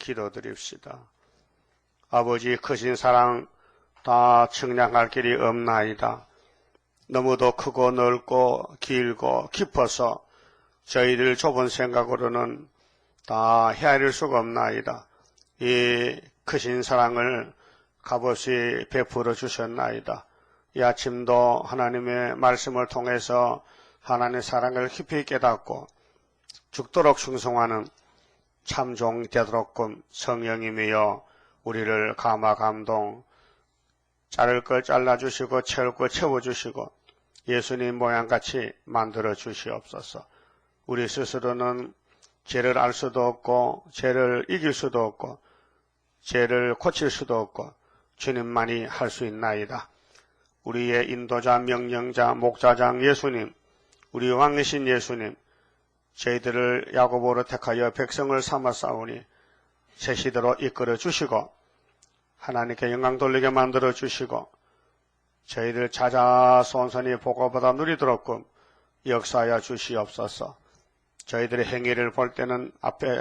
기도드립시다. 아버지 크신 사랑 다 측량할 길이 없나이다. 너무도 크고 넓고 길고 깊어서 저희들 좁은 생각으로는 다 헤아릴 수가 없나이다. 이 크신 사랑을 값없이 베풀어 주셨나이다. 이 아침도 하나님의 말씀을 통해서 하나님의 사랑을 깊이 깨닫고 죽도록 충성하는 참종 되도록끔 성령님이여 우리를 감화 감동, 자를 걸 잘라주시고 채울 걸 채워주시고 예수님 모양같이 만들어 주시옵소서. 우리 스스로는 죄를 알 수도 없고 죄를 이길 수도 없고 죄를 고칠 수도 없고 주님만이 할 수 있나이다. 우리의 인도자, 명령자, 목자장 예수님, 우리 왕이신 예수님, 저희들을 야고보로 택하여 백성을 삼았사오니 새 시대로 이끌어 주시고 하나님께 영광 돌리게 만들어 주시고 저희들 자자손손이 복보다 누리도록끔 역사하여 주시옵소서. 저희들의 행위를 볼 때는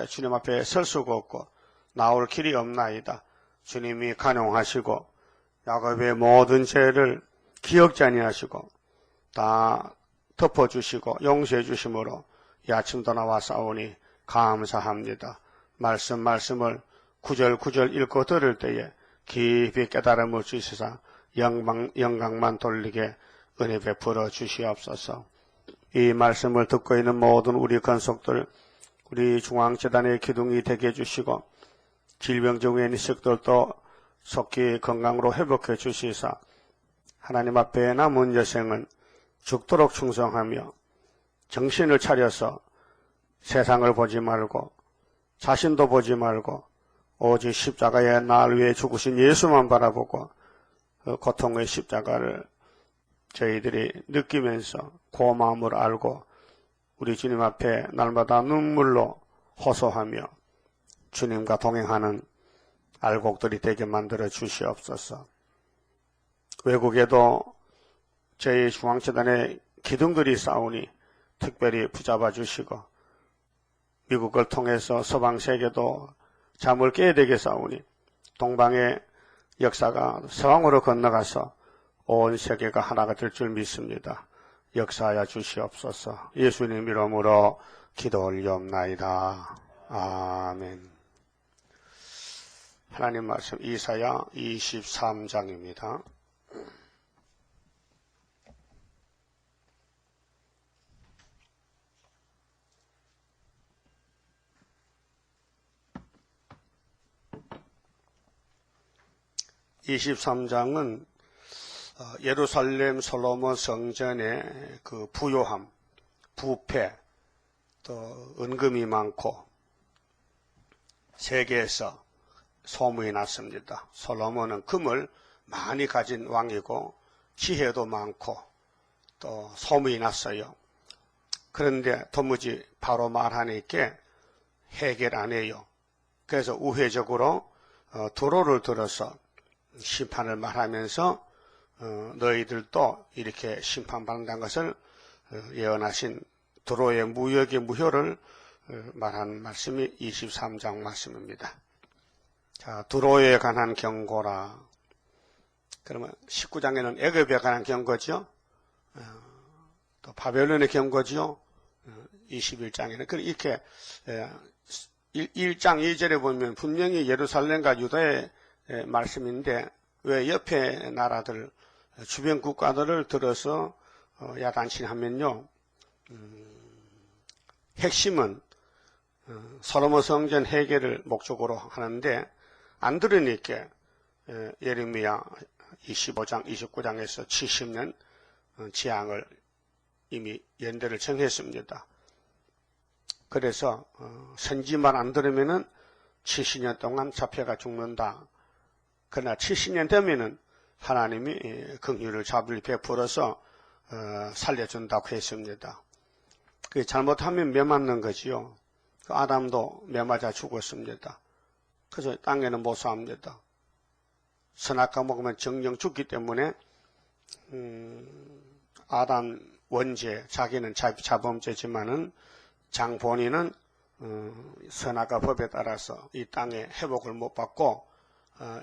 주님 앞에 설 수가 없고 나올 길이 없나이다. 주님이 간용하시고 야곱의 모든 죄를 기억지 아니하시고 다 덮어주시고 용서해 주심으로 이 아침도 나와 싸우니 감사합니다. 말씀을 구절구절 읽고 들을 때에 깊이 깨달음을 주시사 영광만 돌리게 은혜 베풀어 주시옵소서. 이 말씀을 듣고 있는 모든 우리 건속들, 우리 중앙재단의 기둥이 되게 해주시고 질병 중에 있는 식들도 속히 건강으로 회복해 주시사 하나님 앞에 남은 여생은 죽도록 충성하며 정신을 차려서 세상을 보지 말고 자신도 보지 말고 오직 십자가의 날 위해 죽으신 예수만 바라보고 그 고통의 십자가를 저희들이 느끼면서 고마움을 알고 우리 주님 앞에 날마다 눈물로 호소하며 주님과 동행하는 알곡들이 되게 만들어 주시옵소서. 외국에도 저희 중앙재단의 기둥들이 싸우니 특별히 붙잡아 주시고 미국을 통해서 서방 세계도 잠을 깨야 되게 싸우니 동방의 역사가 서방으로 건너가서 온 세계가 하나가 될 줄 믿습니다. 역사하여 주시옵소서. 예수님 이름으로 기도 올리옵나이다. 아멘. 하나님 말씀 이사야 23장입니다. (23장은) 예루살렘 솔로몬 성전의 그 부요함, 부패, 또 은금이 많고 세계에서 소문이 났습니다. 솔로몬은 금을 많이 가진 왕이고 지혜도 많고 또 소문이 났어요. 그런데 도무지 바로 말하니까 해결 안 해요. 그래서 우회적으로 도로를 들어서 심판을 말하면서 너희들도 이렇게 심판받는다는 것을 예언하신 도로의 무역의 무효를 말한 말씀이 23장 말씀입니다. 자, 도로에 관한 경고라. 그러면 19장에는 애굽에 관한 경고죠. 또 바벨론의 경고죠. 21장에는 이렇게 1장 2절에 보면 분명히 예루살렘과 유다의 말씀인데 왜 옆에 나라들 주변 국가들을 들어서 야단치하면요. 핵심은 솔로몬 성전 해결을 목적으로 하는데 안 들으니까 예레미야 25장 29장에서 70년 재앙을 이미 연대를 정했습니다. 그래서 선지만 안 들으면은 70년 동안 잡혀가 죽는다. 그러나 70년 되면은 하나님이 긍휼을 자비를 베풀어서 살려준다고 했습니다. 그게 잘못하면 매 맞는 거지요. 아담도 매 맞아 죽었습니다. 그래서 땅에는 못 삽니다. 선악과 먹으면 정령 죽기 때문에 아담 원죄, 자기는 자범죄지만은 장 본인은 선악과 법에 따라서 이 땅에 회복을 못 받고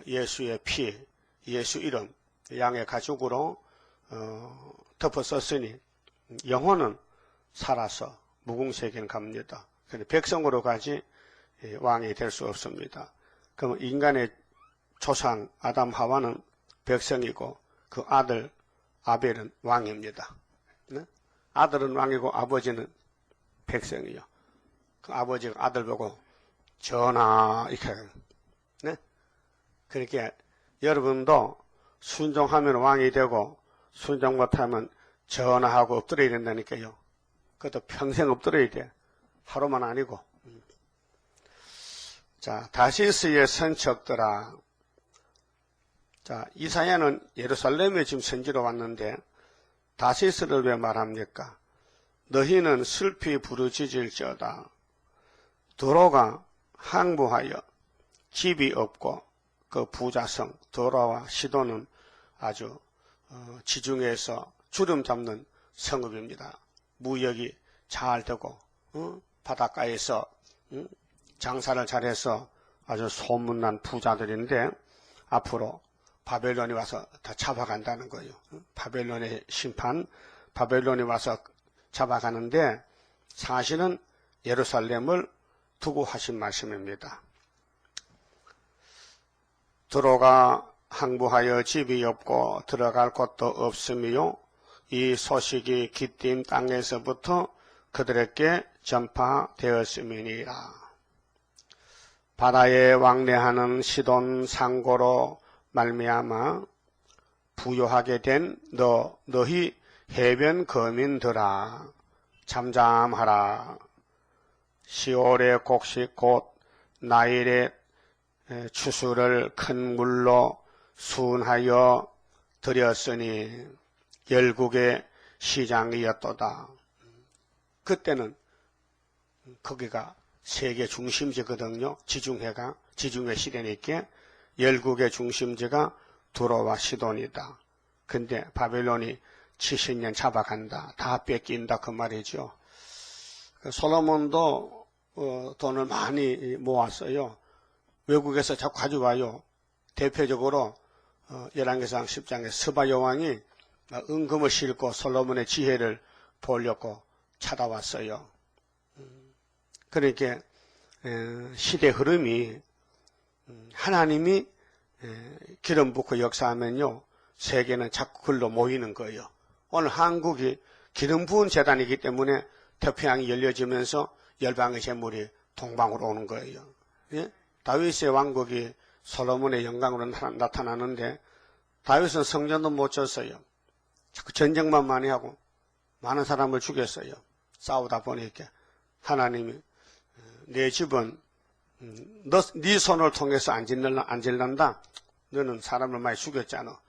예수의 피, 예수 이름, 양의 가죽으로 덮어 썼으니 영혼은 살아서 무궁세계는 갑니다. 그런데 백성으로 가지 왕이 될 수 없습니다. 그럼 인간의 조상 아담 하와는 백성이고 그 아들 아벨은 왕입니다. 네? 아들은 왕이고 아버지는 백성이요. 그 아버지가 아들 보고 전하 이렇게 네? 그렇게 여러분도 순종하면 왕이 되고 순종 못하면 전하하고 엎드려야 된다니까요. 그것도 평생 엎드려야 돼. 하루만 아니고. 자, 다시스의 선척들아. 자, 이사야는 예루살렘에 지금 선지로 왔는데 다시스를 왜 말합니까? 너희는 슬피 부르짖을지어다. 도로가 항부하여 집이 없고 그 부자성 도로와 시도는 아주 지중해에서 주름 잡는 성읍입니다. 무역이 잘 되고 바닷가에서 장사를 잘해서 아주 소문난 부자들인데 앞으로 바벨론이 와서 다 잡아간다는 거예요. 바벨론의 심판, 바벨론이 와서 잡아가는데 사실은 예루살렘을 두고 하신 말씀입니다. 도로가 항부하여 집이 없고 들어갈 곳도 없으며 이 소식이 기띔 땅에서부터 그들에게 전파되었음이니라. 바다에 왕래하는 시돈 상고로 말미암아 부요하게 된 너희 해변 거민들아 잠잠하라. 시올의 곡식 곧 나일의 추수를 큰 물로 순하여 드렸으니 열국의 시장이었도다. 그때는 거기가 세계 중심지거든요. 지중해 시대니까 열국의 중심지가 두로와 시돈이다. 근데 바벨론이 70년 잡아간다. 다 뺏긴다 그 말이죠. 솔로몬도 돈을 많이 모았어요. 외국에서 자꾸 가져와요. 대표적으로 열왕기상 10장에 스바 여왕이 은금을 싣고 솔로몬의 지혜를 보려고 찾아왔어요. 그러니까 시대 흐름이 하나님이 기름 붓고 역사하면요 세계는 자꾸 글로 모이는 거예요. 오늘 한국이 기름 부은 재단이기 때문에 태평양이 열려지면서 열방의 재물이 동방으로 오는 거예요. 예? 다윗의 왕국이 솔로몬의 영광으로 나타나는데 다윗은 성전도 못 졌어요. 자꾸 전쟁만 많이 하고 많은 사람을 죽였어요. 싸우다 보니까 하나님이 내 집은 네 손을 통해서 안 짓는다. 너는 사람을 많이 죽였잖아.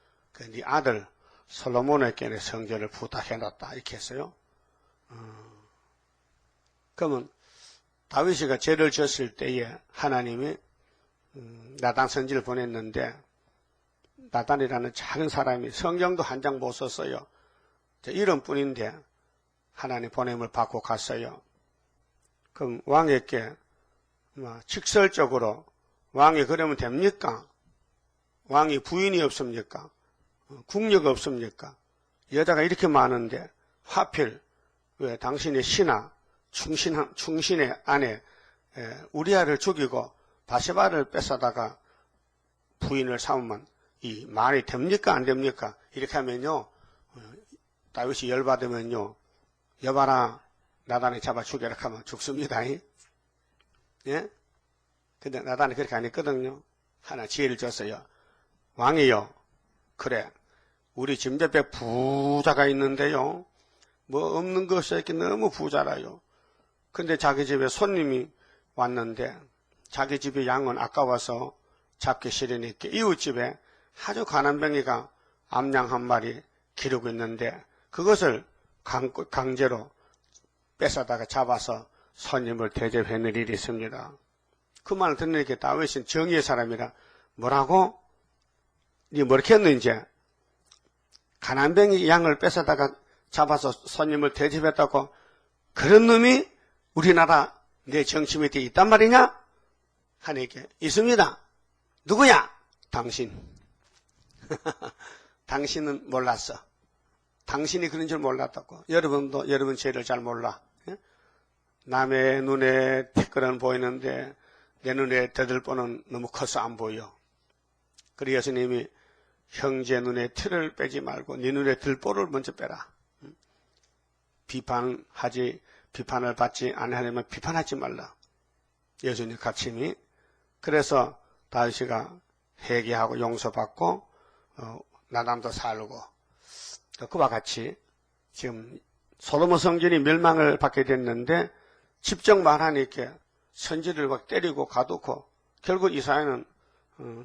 네 아들 솔로몬에게 성전을 부탁해놨다. 이렇게 했어요. 그러면 다윗이가 죄를 지었을 때에 하나님이 나단 선지를 보냈는데 나단이라는 작은 사람이 성경도 한 장 못 썼어요. 이름뿐인데 하나님 보냄을 받고 갔어요. 그럼 왕에게 직설적으로 왕이 그러면 됩니까? 왕이 부인이 없습니까? 국력 없습니까? 여자가 이렇게 많은데 하필 왜 당신의 신하 충신의 아내 우리아를 죽이고 바세바를 뺏어다가 부인을 삼으면 이 말이 됩니까 안 됩니까? 이렇게 하면요 다윗이 열받으면요 여봐라 나단이 잡아 죽여라 하면 죽습니다. 예? 근데 나단이 그렇게 안 했거든요. 하나 지혜를 줬어요. 왕이요 그래 우리 집 옆에 부자가 있는데요 뭐 없는 것이 이렇게 너무 부자라요. 근데 자기 집에 손님이 왔는데 자기 집의 양은 아까워서 잡기 싫으니까 이웃집에 아주 가난뱅이가 암양 한 마리 기르고 있는데 그것을 강제로 뺏어다가 잡아서 손님을 대접해낼 일이 있습니다. 그 말을 듣으니까 다윗은 정의의 사람이라 뭐라고? 니 뭐렇게 했는지 가난뱅이 양을 뺏어다가 잡아서 손님을 대접했다고 그런 놈이 우리나라 내 정치 밑에 있단 말이냐? 하니까 있습니다. 누구야? 당신. 당신은 몰랐어. 당신이 그런 줄 몰랐다고. 여러분도 여러분 죄를 잘 몰라. 남의 눈에 티끌은 보이는데 내 눈에 대들보는 너무 커서 안 보여. 그래서 예수님이 형제 눈에 티를 빼지 말고 네 눈에 들보를 먼저 빼라. 비판을 받지 않으려면 비판하지 말라. 예수님 가르침이. 그래서 다윗이가 회개하고 용서받고 나담도 살고 그와 같이 지금 솔로몬 성전이 멸망을 받게 됐는데 직접 말하니까 선지를 막 때리고 가두고 결국 이사야는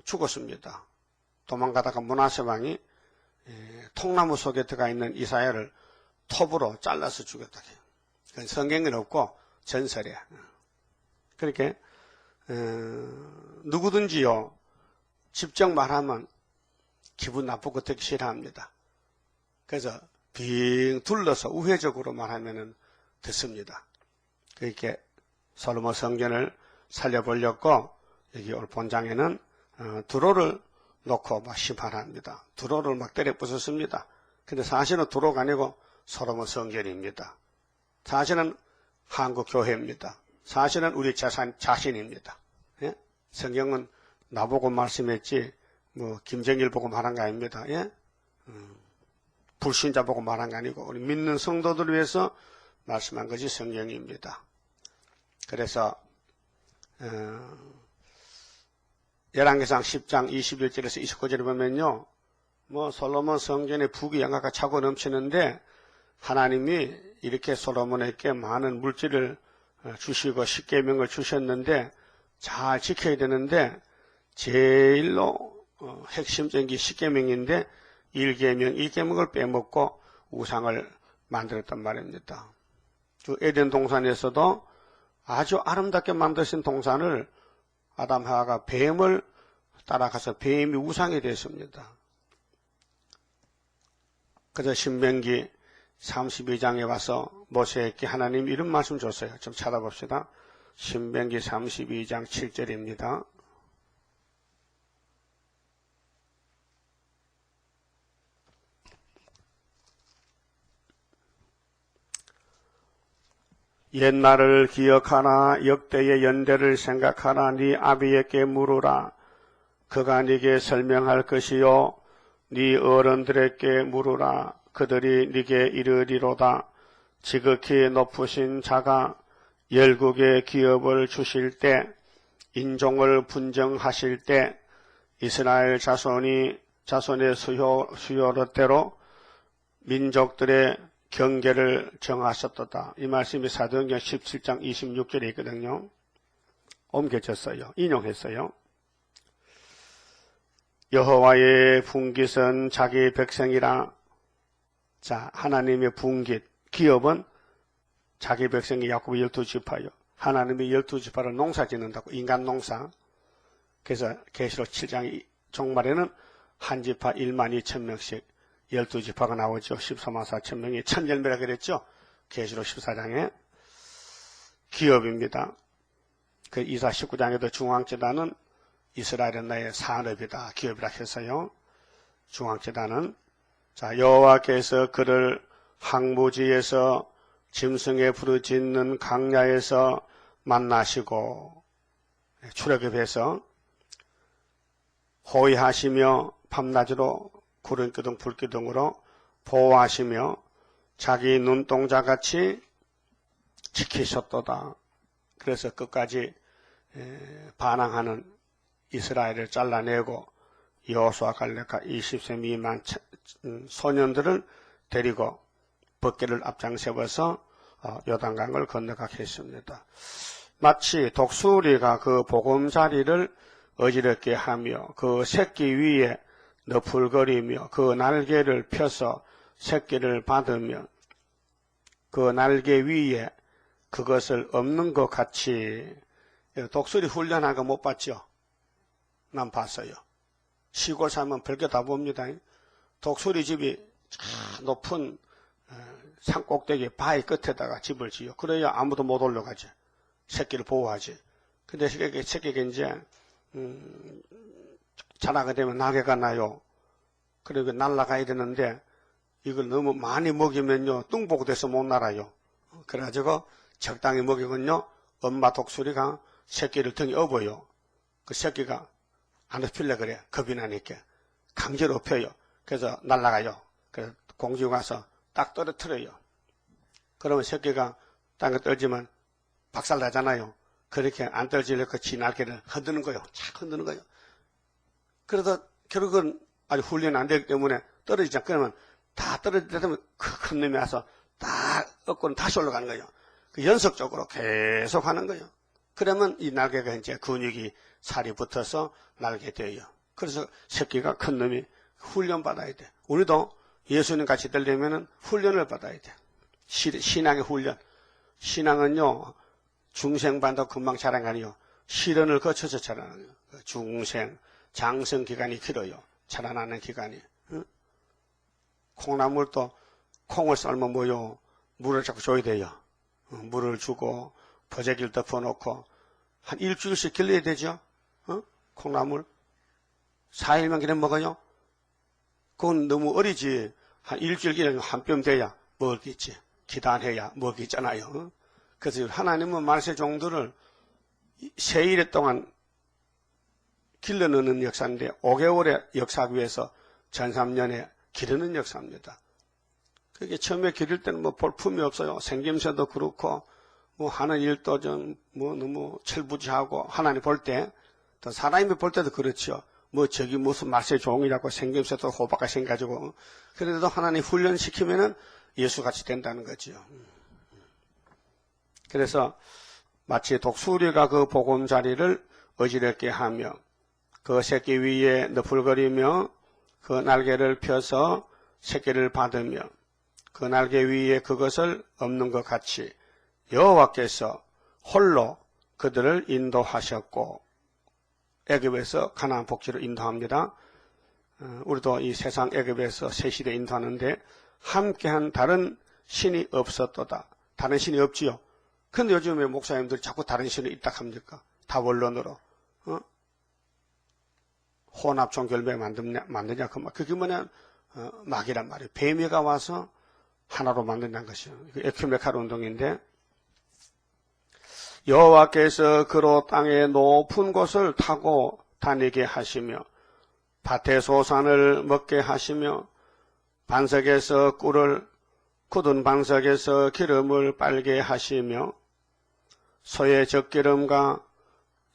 죽었습니다. 도망가다가 므낫세 왕이 통나무 속에 들어가 있는 이사야를 톱으로 잘라서 죽였다. 그건 성경에는 없고 전설이야. 그렇게 누구든지요 직접 말하면 기분 나쁘고 듣기 싫어합니다. 그래서 빙 둘러서 우회적으로 말하면 듣습니다. 그렇게 솔로몬 성전을 살려보려고 여기 오늘 본장에는 두로를 놓고 막 심판합니다. 두로를 막 때려 부쉈습니다. 근데 사실은 두로가 아니고 솔로몬 성전입니다. 사실은 한국 교회입니다. 사실은 우리 자신입니다. 예? 성경은 나보고 말씀했지 뭐 김정일 보고 말한 거 아닙니다. 예? 불신자 보고 말한 거 아니고 우리 믿는 성도들을 위해서 말씀한 것이 성경입니다. 그래서 열왕기상 10장 21절에서 29절에 보면요, 뭐 솔로몬 성전의 부귀 영화가 차고 넘치는데 하나님이 이렇게 솔로몬에게 많은 물질을 주시고 십계명을 주셨는데 잘 지켜야 되는데 제일로 핵심적인 게 십계명인데 1계명을 빼먹고 우상을 만들었단 말입니다. 그 에덴 동산에서도 아주 아름답게 만드신 동산을 아담 하와가 뱀을 따라가서 뱀이 우상이 됐습니다. 그래서 신명기 32장에 와서 모세에게 하나님 이런 말씀 줬어요. 좀 찾아봅시다. 신명기 32장 7절입니다. 옛날을 기억하나 역대의 연대를 생각하나 네 아비에게 물으라. 그가 네게 설명할 것이요 네 어른들에게 물으라. 그들이 네게 이르리로다. 지극히 높으신 자가 열국의 기업을 주실 때 인종을 분정하실 때 이스라엘 자손의 수요롯대로 민족들의 경계를 정하셨도다. 이 말씀이 사도행전 17장 26절에 있거든요. 옮겨졌어요. 인용했어요. 여호와의 분깃은 자기 백성이라. 자, 하나님의 분깃, 기업은 자기 백성이 야곱 12지파요. 하나님이 12지파를 농사 짓는다고, 인간 농사. 그래서 계시록 7장 종말에는 한 지파 1만 2천 명씩 12지파가 나오죠. 14만 4천 명이 천열매라 그랬죠. 계시록 14장에 기업입니다. 그 이사 19장에도 중앙재단은 이스라엘은 나의 산업이다. 기업이라 했어요. 중앙재단은 자 여호와께서 그를 항무지에서 짐승의 부르짖는 강야에서 만나시고 출애굽해서 호위하시며 밤낮으로 구름기둥 불기둥으로 보호하시며 자기 눈동자같이 지키셨도다. 그래서 끝까지 반항하는 이스라엘을 잘라내고 여호수아 갈렙과 20세 미만 소년들을 데리고 법궤를 앞장 세워서 요단강을 건너가게 했습니다. 마치 독수리가 그 보금자리를 어지럽게 하며 그 새끼 위에 너풀거리며 그 날개를 펴서 새끼를 받으며 그 날개 위에 그것을 엎는 것 같이. 독수리 훈련한 거 못 봤죠? 난 봤어요. 시골 살면 별게 다 봅니다. 독수리 집이 높은 산꼭대기 바위 끝에다가 집을 지어. 그래야 아무도 못 올라가죠. 새끼를 보호하지. 근데 새끼가 이제 자라게 되면 낙엽가 나요. 그리고 날아가야 되는데 이걸 너무 많이 먹이면요 뚱보고 돼서 못 날아요. 그래가지고 적당히 먹이면요 엄마 독수리가 새끼를 등에 업어요. 그 새끼가 안 업힐래 그래. 겁이 나니까 강제로 업혀요. 그래서 날아가요. 그래서 공주가 가서 딱 떨어뜨려요. 그러면 새끼가 땅에 떨어지면 박살나잖아요. 그렇게 안 떨어지려고 지 날개를 흔드는 거예요. 착 흔드는 거예요. 그러다 결국은 아주 훈련이 안 되기 때문에 떨어지잖아. 그러면 다 떨어지면 큰 놈이 와서 딱 업고는 다시 올라가는 거예요. 그 연속적으로 계속 하는 거예요. 그러면 이 날개가 이제 근육이 살이 붙어서 날게 돼요. 그래서 새끼가 큰 놈이 훈련 받아야 돼. 우리도 예수님 같이 되려면 훈련을 받아야 돼. 신앙의 훈련. 신앙은요, 중생반도 금방 자라가니요. 시련을 거쳐서 자라나요. 중생, 장성 기간이 길어요. 자라나는 기간이. 응? 콩나물도 콩을 삶으면 뭐요? 물을 자꾸 줘야 돼요. 물을 주고 버제기를 덮어놓고 한 일주일씩 길러야 되죠. 콩나물 4일만 기내 먹어요. 그건 너무 어리지. 한 일주일 기내 한 뼘 돼야 먹겠지. 기단해야 먹겠잖아요. 그래서 하나님은 말세 종들을 3일 동안 길러넣는 역사인데 5개월의 역사하기 위해서 전삼년에 기르는 역사입니다. 그게 처음에 기를 때는 뭐 볼품이 없어요. 생김새도 그렇고 뭐 하는 일도 좀 뭐 너무 철부지하고 하나님 볼 때 또 사람이 볼 때도 그렇죠. 뭐 저기 무슨 말세 종이라고 생김새도 호박같이 생가지고 그래도 하나님 훈련시키면은 예수같이 된다는 거죠. 그래서 마치 독수리가 그 보금자리를 어지럽게 하며 그 새끼 위에 너풀거리며 그 날개를 펴서 새끼를 받으며 그 날개 위에 그것을 엎는 것 같이 여호와께서 홀로 그들을 인도하셨고 애굽에서 가나안 복지로 인도합니다. 우리도 이 세상 애굽에서 새 시대 인도하는데 함께한 다른 신이 없었도다. 다른 신이 없지요. 근데 요즘에 목사님들이 자꾸 다른 신을 있다 합니까? 다 원론으로. 혼합종 결매 만드냐 그게 뭐냐 막이란 말이에요. 뱀이가 와서 하나로 만든다는 것이요. 에큐메칼 운동인데 여호와께서 그로 땅의 높은 곳을 타고 다니게 하시며 밭의 소산을 먹게 하시며 반석에서 꿀을 굳은 반석에서 기름을 빨게 하시며 소의 젖기름과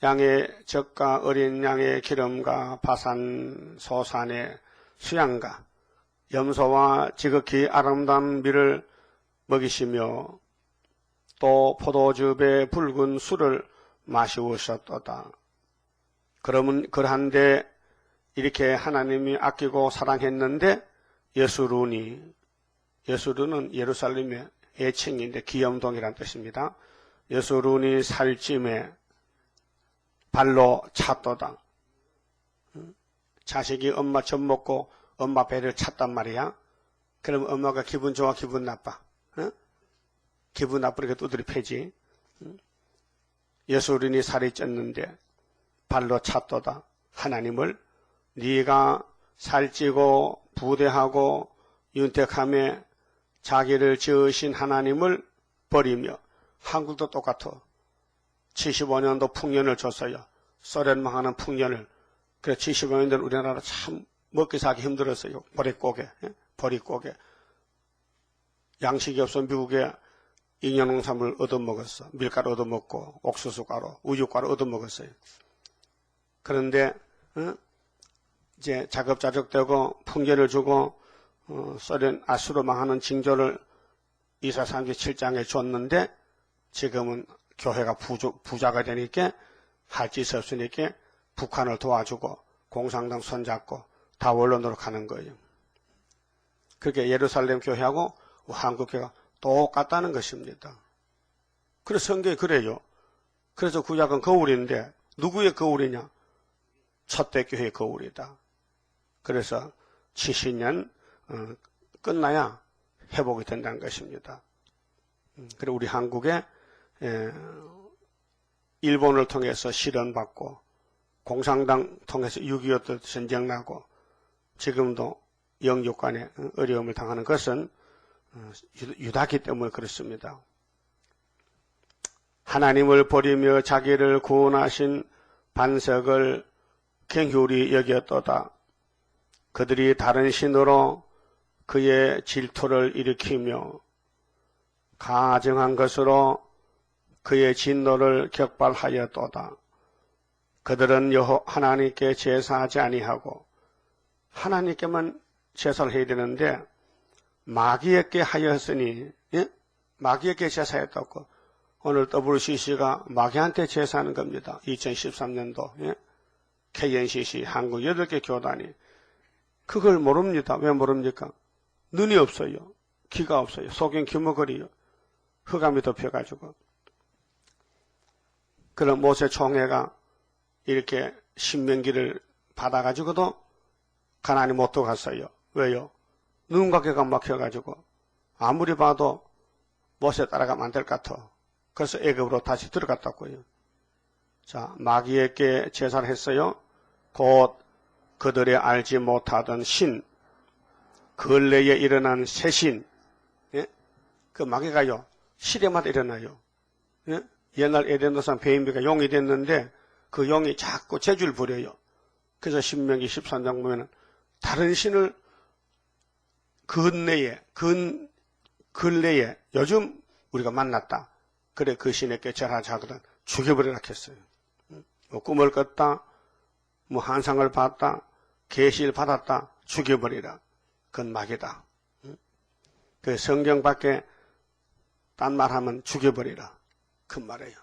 양의 젖과 어린 양의 기름과 바산 소산의 수양과 염소와 지극히 아름다운 밀을 먹이시며 또 포도즙의 붉은 술을 마시우셨도다. 그러면 그러한데 이렇게 하나님이 아끼고 사랑했는데 여수룬은 예루살렘의 애칭인데 기염동이라는 뜻입니다. 여수룬이 살찜에 발로 찼도다. 자식이 엄마 젖 먹고 엄마 배를 찼단 말이야. 그럼 엄마가 기분 좋아 기분 나빠? 기분 나쁘니까 두드리 패지. 여수룬이 살이 쪘는데 발로 찼도다. 하나님을 네가 살찌고 부대하고 윤택함에 자기를 지으신 하나님을 버리며 한국도 똑같아. 75년도 풍년을 줬어요. 소련 망하는 풍년을. 그래 75년 된 우리나라 참 먹기 사기 힘들었어요. 보릿고개. 양식이 없어 미국에 잉여농산물 얻어먹었어. 밀가루 얻어먹고 옥수수가루, 우유가루 얻어먹었어요. 그런데 이제 자급자족되고 풍년을 주고 소련 아수로 망하는 징조를 이사상기 7장에 줬는데 지금은 교회가 부자가 되니까 할 짓이 없으니까 북한을 도와주고 공산당 손잡고 다 원론으로 가는 거예요. 그렇게 예루살렘 교회하고 한국 교회가 똑같다는 것입니다. 그래서 성경이 그래요. 그래서 구약은 거울인데 누구의 거울이냐? 첫대 교회의 거울이다. 그래서 70년 끝나야 회복이 된다는 것입니다. 그리고 우리 한국에 일본을 통해서 실현받고 공산당 통해서 6.25 전쟁 나고 지금도 영육간에 어려움을 당하는 것은 유다기 때문에 그렇습니다. 하나님을 버리며 자기를 구원하신 반석을 경휼히 여겼도다. 그들이 다른 신으로 그의 질투를 일으키며 가증한 것으로 그의 진노를 격발하였도다. 그들은 하나님께 제사하지 아니하고 하나님께만 제사를 해야 되는데 마귀에게 하였으니, 예? 마귀에게 제사했다고. 오늘 WCC가 마귀한테 제사하는 겁니다. 2013년도 예? KNCC 한국 8개 교단이 그걸 모릅니다. 왜 모릅니까? 눈이 없어요. 귀가 없어요. 속엔 귀머거리요. 흑암이 덮여가지고. 그런 모세 총회가 이렇게 신명기를 받아가지고도 가나안에 못 들어갔어요. 왜요? 눈과 귀가 막혀가지고 아무리 봐도 모세 따라가면 안 될 것 같아. 그래서 애굽으로 다시 들어갔다고요. 자, 마귀에게 제사를 했어요. 곧 그들의 알지 못하던 신, 근래에 일어난 새 신, 예? 그 마귀가요, 시대마다 일어나요. 예? 옛날 에덴 동산 베인비가 용이 됐는데 그 용이 자꾸 재주를 부려요. 그래서 신명기 13장 보면은 다른 신을 근래에 요즘 우리가 만났다. 그래 그 신에게 절하자 하거든 죽여버리라 했어요. 뭐 꿈을 꿨다, 뭐 환상을 봤다, 계시를 받았다, 죽여버리라. 그건 마귀다. 그 성경 밖에 딴 말하면 죽여버리라. 그 말이에요.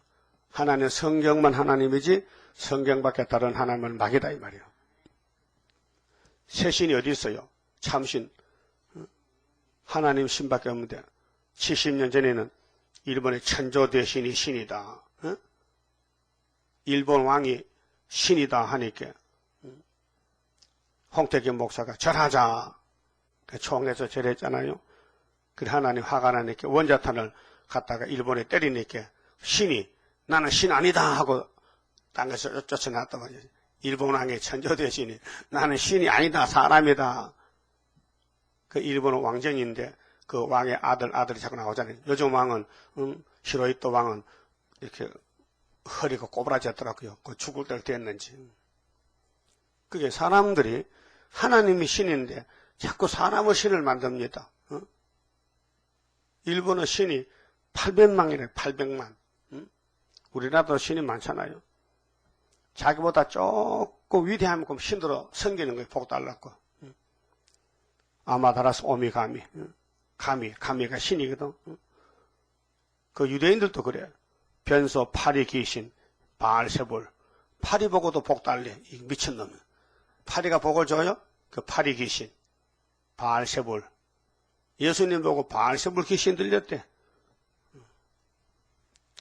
하나님 성경만 하나님이지 성경 밖에 다른 하나님은 마귀다 이 말이에요. 새 신이 어디 있어요? 참신. 하나님 신밖에 없는데 70년 전에는 일본의 천조 대신이 신이다. 일본 왕이 신이다 하니까 홍택기 목사가 절하자. 총에서 절했잖아요. 그래 하나님 화가 나니까 원자탄을 갖다가 일본에 때리니까 신이 나는 신 아니다 하고 땅에서 쫓아났단 말이에요. 일본 왕의 천조 대신이 나는 신이 아니다 사람이다. 그 일본 왕정인데 그 왕의 아들이 자꾸 나오잖아요. 요즘 왕은 히로히토 왕은 이렇게 허리가 꼬부라졌더라고요. 그 죽을 때를 됐는지. 그게 사람들이 하나님이 신인데 자꾸 사람의 신을 만듭니다. 일본의 신이 800만이래요. 800만. 우리나라도 신이 많잖아요. 자기보다 조금 위대하면 신들어 섬기는 거예요. 복 달라고. 아마다라스 오미가미. 가미가 신이거든. 그 유대인들도 그래. 변소 파리 귀신, 바알세불. 파리 보고도 복 달래. 이 미친놈. 파리가 복을 줘요? 그 파리 귀신, 바알세불. 예수님 보고 바알세불 귀신 들렸대.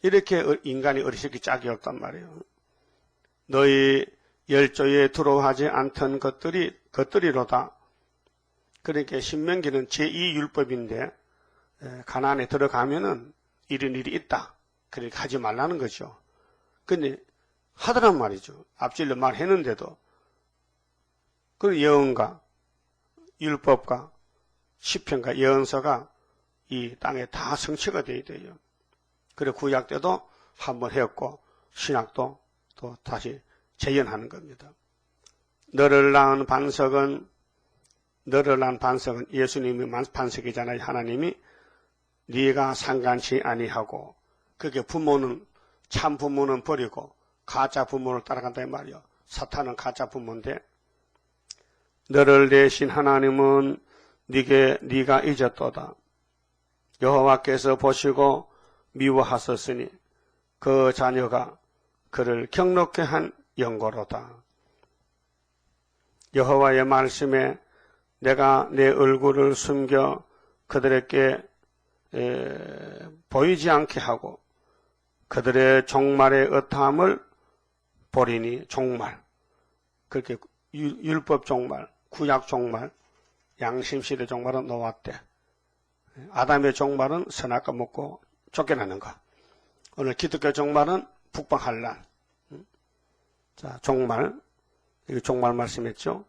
이렇게 인간이 어리석기 짝이 없단 말이에요. 너희 열조에 들어하지 않던 것들이로다. 그러니까 신명기는 제2율법인데 가나안에 들어가면은 이런 일이 있다. 그러니까 하지 말라는 거죠. 근데 하더란 말이죠. 앞질러 말했는데도 그 예언과 율법과 시편과 예언서가 이 땅에 다 성취가 되어야 돼요. 그래 구약 때도 한번 했고 신약도 또 다시 재현하는 겁니다. 너를 낳은 반석은 예수님이 반석이잖아요. 하나님이 네가 상관치 아니하고 그게 부모는 참 부모는 버리고 가짜 부모를 따라간다 이 말이요. 사탄은 가짜 부모인데 너를 내신 하나님은 네가 잊었도다. 여호와께서 보시고 미워하셨으니 그 자녀가 그를 경록케 한 영고로다. 여호와의 말씀에 내가 내 얼굴을 숨겨 그들에게 보이지 않게 하고 그들의 종말의 어떠함을 보리니 종말. 그렇게 율법 종말, 구약 종말, 양심시대 종말은 놓았대. 아담의 종말은 선악과 먹고 쫓겨나는 것. 오늘 기독교 종말은 북방한란. 자, 종말. 이거 종말 말씀했죠?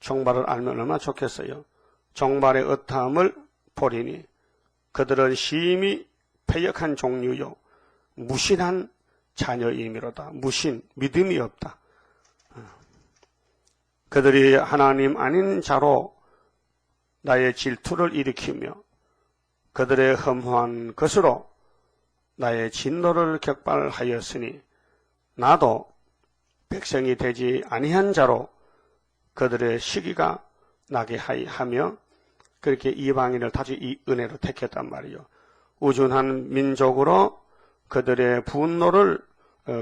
종말을 알면 얼마나 좋겠어요. 종말의 어떠함을 보리니 그들은 심히 패역한 종류요 무신한 자녀이미로다. 무신, 믿음이 없다. 그들이 하나님 아닌 자로 나의 질투를 일으키며 그들의 험한 것으로 나의 진노를 격발하였으니 나도 백성이 되지 아니한 자로 그들의 시기가 나게 하며 그렇게 이방인을 다시 이 은혜로 택했단 말이요. 우준한 민족으로 그들의 분노를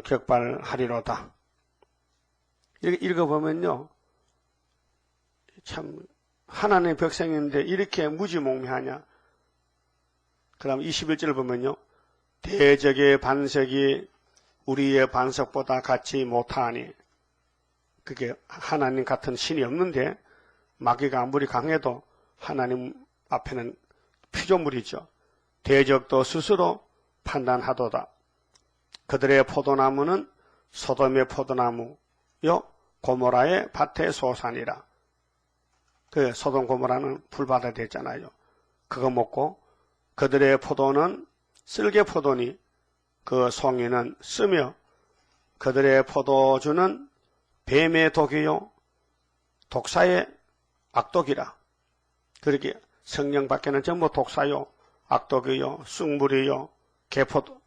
격발하리로다. 이렇게 읽어보면요. 참 하나님의 백성인데 이렇게 무지몽매하냐. 그 다음 21절 보면요. 대적의 반석이 우리의 반석보다 같지 못하니 그게 하나님 같은 신이 없는데 마귀가 아무리 강해도 하나님 앞에는 피조물이죠. 대적도 스스로 판단하도다. 그들의 포도나무는 소돔의 포도나무요 고모라의 밭의 소산이라. 그 소돔 고모라는 불바다 됐잖아요. 그거 먹고 그들의 포도는 쓸개 포도니 그 송이는 쓰며 그들의 포도주는 뱀의 독이요 독사의 악독이라. 그렇게 성령 밖에는 전부 독사요 악독이요 쑥물이요 개포도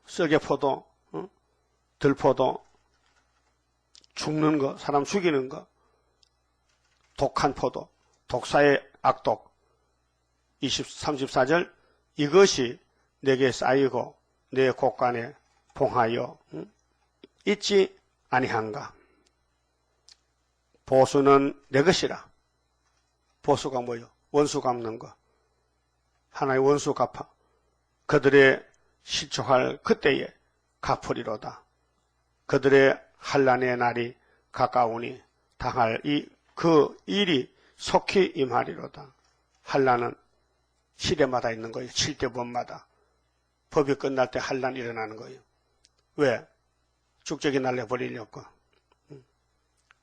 쓸개포도 들포도 죽는 거 사람 죽이는 거 독한 포도 독사의 악독 34절 이것이 내게 쌓이고 내 곳간에 봉하여 있지 아니한가. 보수는 내 것이라. 보수가 뭐요? 원수 갚는 거. 하나의 원수 갚아. 그들의 실족할 그때에 갚으리로다. 그들의 환난의 날이 가까우니 당할 그 일이 속히 임하리로다. 환난은 시대마다 있는 거예요. 7대 법마다. 법이 끝날 때 환난이 일어나는 거예요. 왜? 축적이 날려버리려고.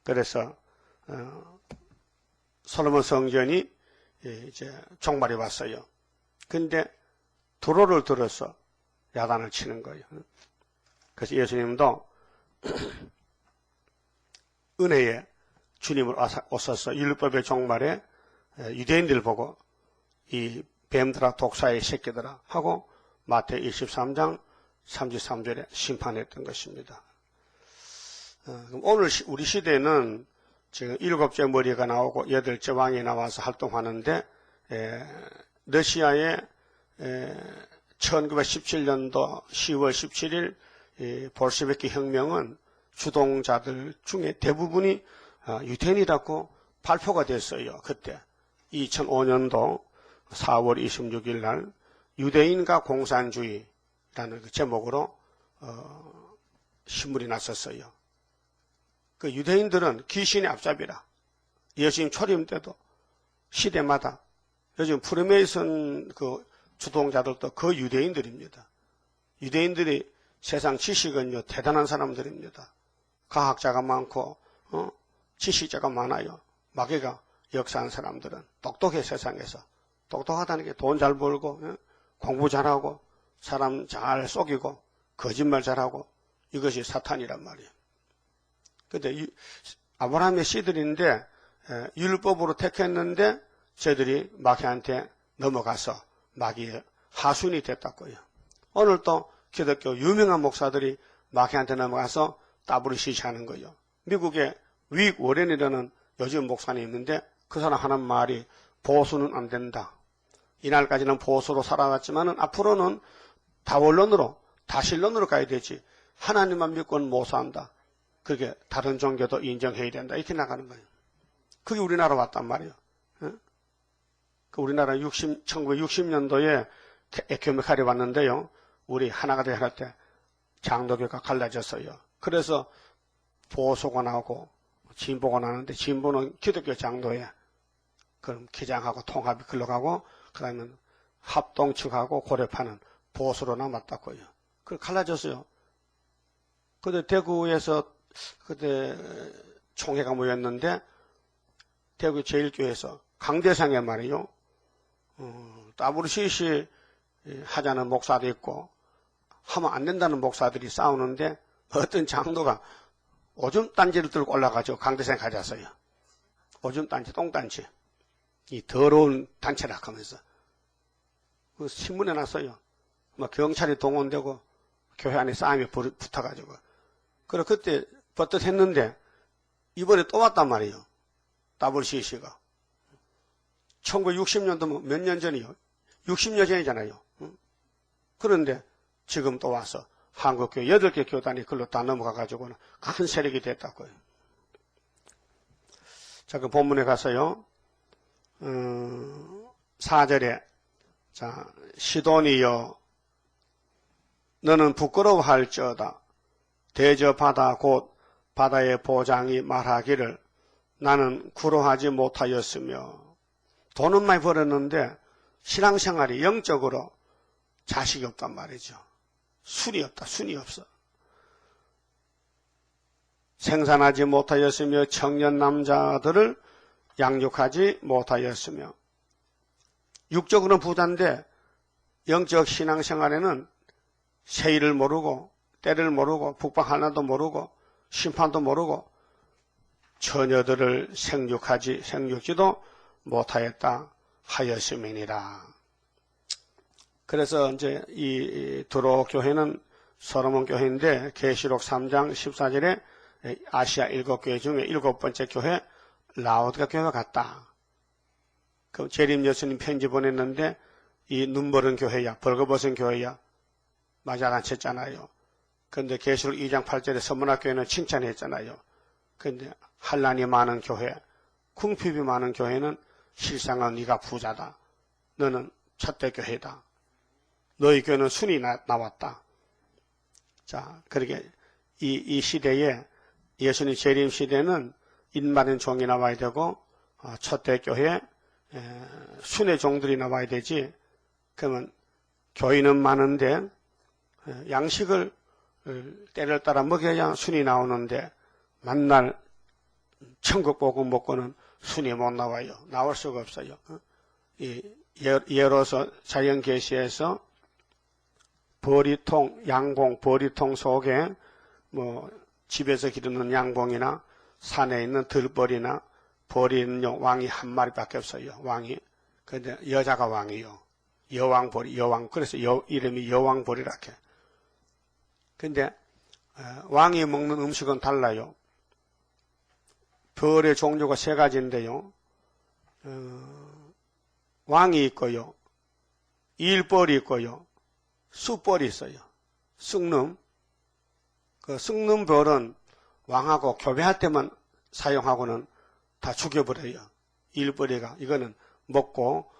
그래서 솔로몬 성전이 이제 종말이 왔어요. 근데 도로를 들어서 야단을 치는 거예요. 그래서 예수님도 은혜에 주님을 오셔서 율법의 종말에 유대인들 보고 이 뱀들아 독사의 새끼들아 하고 마태 23장 33절에 심판했던 것입니다. 그럼 오늘 우리 시대는 지금 7째 머리가 나오고 8째 왕이 나와서 활동하는데 러시아의 1917년도 10월 17일 볼셰비키 혁명은 주동자들 중에 대부분이 유태인이라고 발표가 됐어요. 그때 2005년도 4월 26일 날 유대인과 공산주의라는 그 제목으로 신문이 났었어요. 그 유대인들은 귀신의 앞잡이라. 예수님 초림 때도 시대마다 요즘 프리메이슨 그 주동자들도 그 유대인들입니다. 유대인들이 세상 지식은요 대단한 사람들입니다. 과학자가 많고 지식자가 많아요. 마귀가 역사한 사람들은 똑똑해. 세상에서 똑똑하다는 게 돈 잘 벌고 공부 잘하고 사람 잘 속이고 거짓말 잘하고 이것이 사탄이란 말이에요. 근데 아브라함의 씨들인데 율법으로 택했는데 저들이 마귀한테 넘어가서 마귀의 하순이 됐다고요. 오늘 또 기독교 유명한 목사들이 마귀한테 넘어가서 따블을 시시하는 거예요. 미국의 윅 워렌이라는 요즘 목사님이 있는데 그 사람 하는 말이 보수는 안 된다. 이날까지는 보수로 살아갔지만 앞으로는 다원론으로 다신론으로 가야 되지. 하나님만 믿고는 못 산다. 그게 다른 종교도 인정해야 된다. 이렇게 나가는 거예요. 그게 우리나라 왔단 말이에요. 그 우리나라 1960년도에 에큐메칼이 왔는데요. 우리 하나가 되어 할 때 장로교가 갈라졌어요. 그래서 보수가 나오고 진보가 나오는데 진보는 기독교 장로에 그럼 기장하고 통합이 흘러가고 그다음에 합동측하고 고려파는 보수로 남았다고요. 그 갈라졌어요. 그때 대구에서 그때 총회가 모였는데 대구 제1교회에서 강대상에 말이요. WCC 하자는 목사도 있고 하면 안 된다는 목사들이 싸우는데 어떤 장로가 오줌 단지를 들고 올라가죠. 강대상에 가자서요. 오줌 단지, 똥단지. 이 더러운 단체라 하면서 그 신문에 났어요. 뭐 경찰이 동원되고 교회 안에 싸움이 붙어가지고. 그래 그때 버뜩했는데 이번에 또 왔단 말이에요. WCC가. 1960년도 몇 년 전이요. 60년 전이잖아요. 그런데 지금 또 와서 한국교회 8개 교단이 글로 다 넘어가가지고는 큰 세력이 됐다고요. 자, 그 본문에 가서요. 4절에 자, 시돈이여 너는 부끄러워할지어다. 대저바다 곧 바다의 보장이 말하기를 나는 구로하지 못하였으며 돈은 많이 벌었는데 신앙생활이 영적으로 자식이 없단 말이죠. 순이 없다. 순이 없어. 생산하지 못하였으며 청년 남자들을 양육하지 못하였으며 육적으로는 부자인데 영적 신앙생활에는 세일을 모르고 때를 모르고 북방 하나도 모르고 심판도 모르고 처녀들을 생육지도 못하였다 하였음이니라. 그래서 이제 이 두로 교회는 솔로몬 교회인데 계시록 3장 14절에 아시아 7교회 중에 7번째 교회 라오디가 교회가 같다. 그 재림 예수님 편지 보냈는데 이 눈버른 교회야, 벌거벗은 교회야 맞아 안 쳤잖아요. 그런데 계시록 2장 8절에 서문학교회는 칭찬했잖아요. 그런데 한란이 많은 교회, 궁핍이 많은 교회는 실상은 네가 부자다. 너는 첫대 교회다. 너희 교회는 순이 나왔다. 자, 그렇게 이 시대에 예수님 재림 시대는 인마된 종이 나와야 되고 첫대 교회 순의 종들이 나와야 되지. 그러면 교인은 많은데 양식을 때를 따라 먹여야 순이 나오는데 만날 천국 복음 먹고는 순이 못 나와요. 나올 수가 없어요. 예로서 자연계시에서 버리통, 양봉, 버리통 속에 뭐 집에서 기르는 양봉이나 산에 있는 들벌이나 벌이는 왕이 한 마리밖에 없어요. 왕이. 근데 여자가 왕이요. 여왕벌이, 여왕. 그래서 이름이 여왕벌이라 해. 근데 왕이 먹는 음식은 달라요. 벌의 종류가 3가지인데요. 왕이 있고요. 일벌이 있고요. 숫벌이 있어요. 쑥놈. 그 쑥놈벌은 왕하고 교배할 때만 사용하고는 다 죽여버려요. 일벌이가. 이거는 먹고,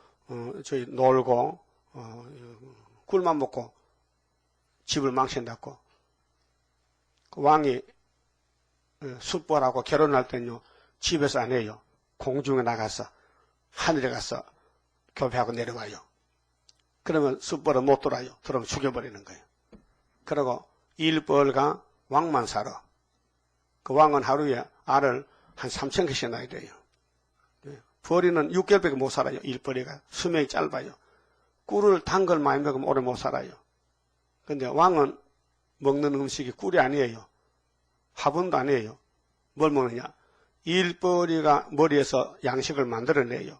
저희 놀고, 꿀만 먹고 집을 망친다고. 그 왕이 숫벌하고 결혼할 때는요, 집에서 안 해요. 공중에 나가서, 하늘에 가서 교배하고 내려와요. 그러면 숫벌은 못 돌아요. 들어오면 죽여버리는 거예요. 그리고 일벌과 왕만 살아. 그 왕은 하루에 알을 한 3,000개씩 낳아야 돼요. 벌이는 6개월밖에 못 살아요. 일벌이가. 수명이 짧아요. 꿀을 단 걸 많이 먹으면 오래 못 살아요. 근데 왕은 먹는 음식이 꿀이 아니에요. 화분도 아니에요. 뭘 먹느냐? 일벌이가 머리에서 양식을 만들어내요.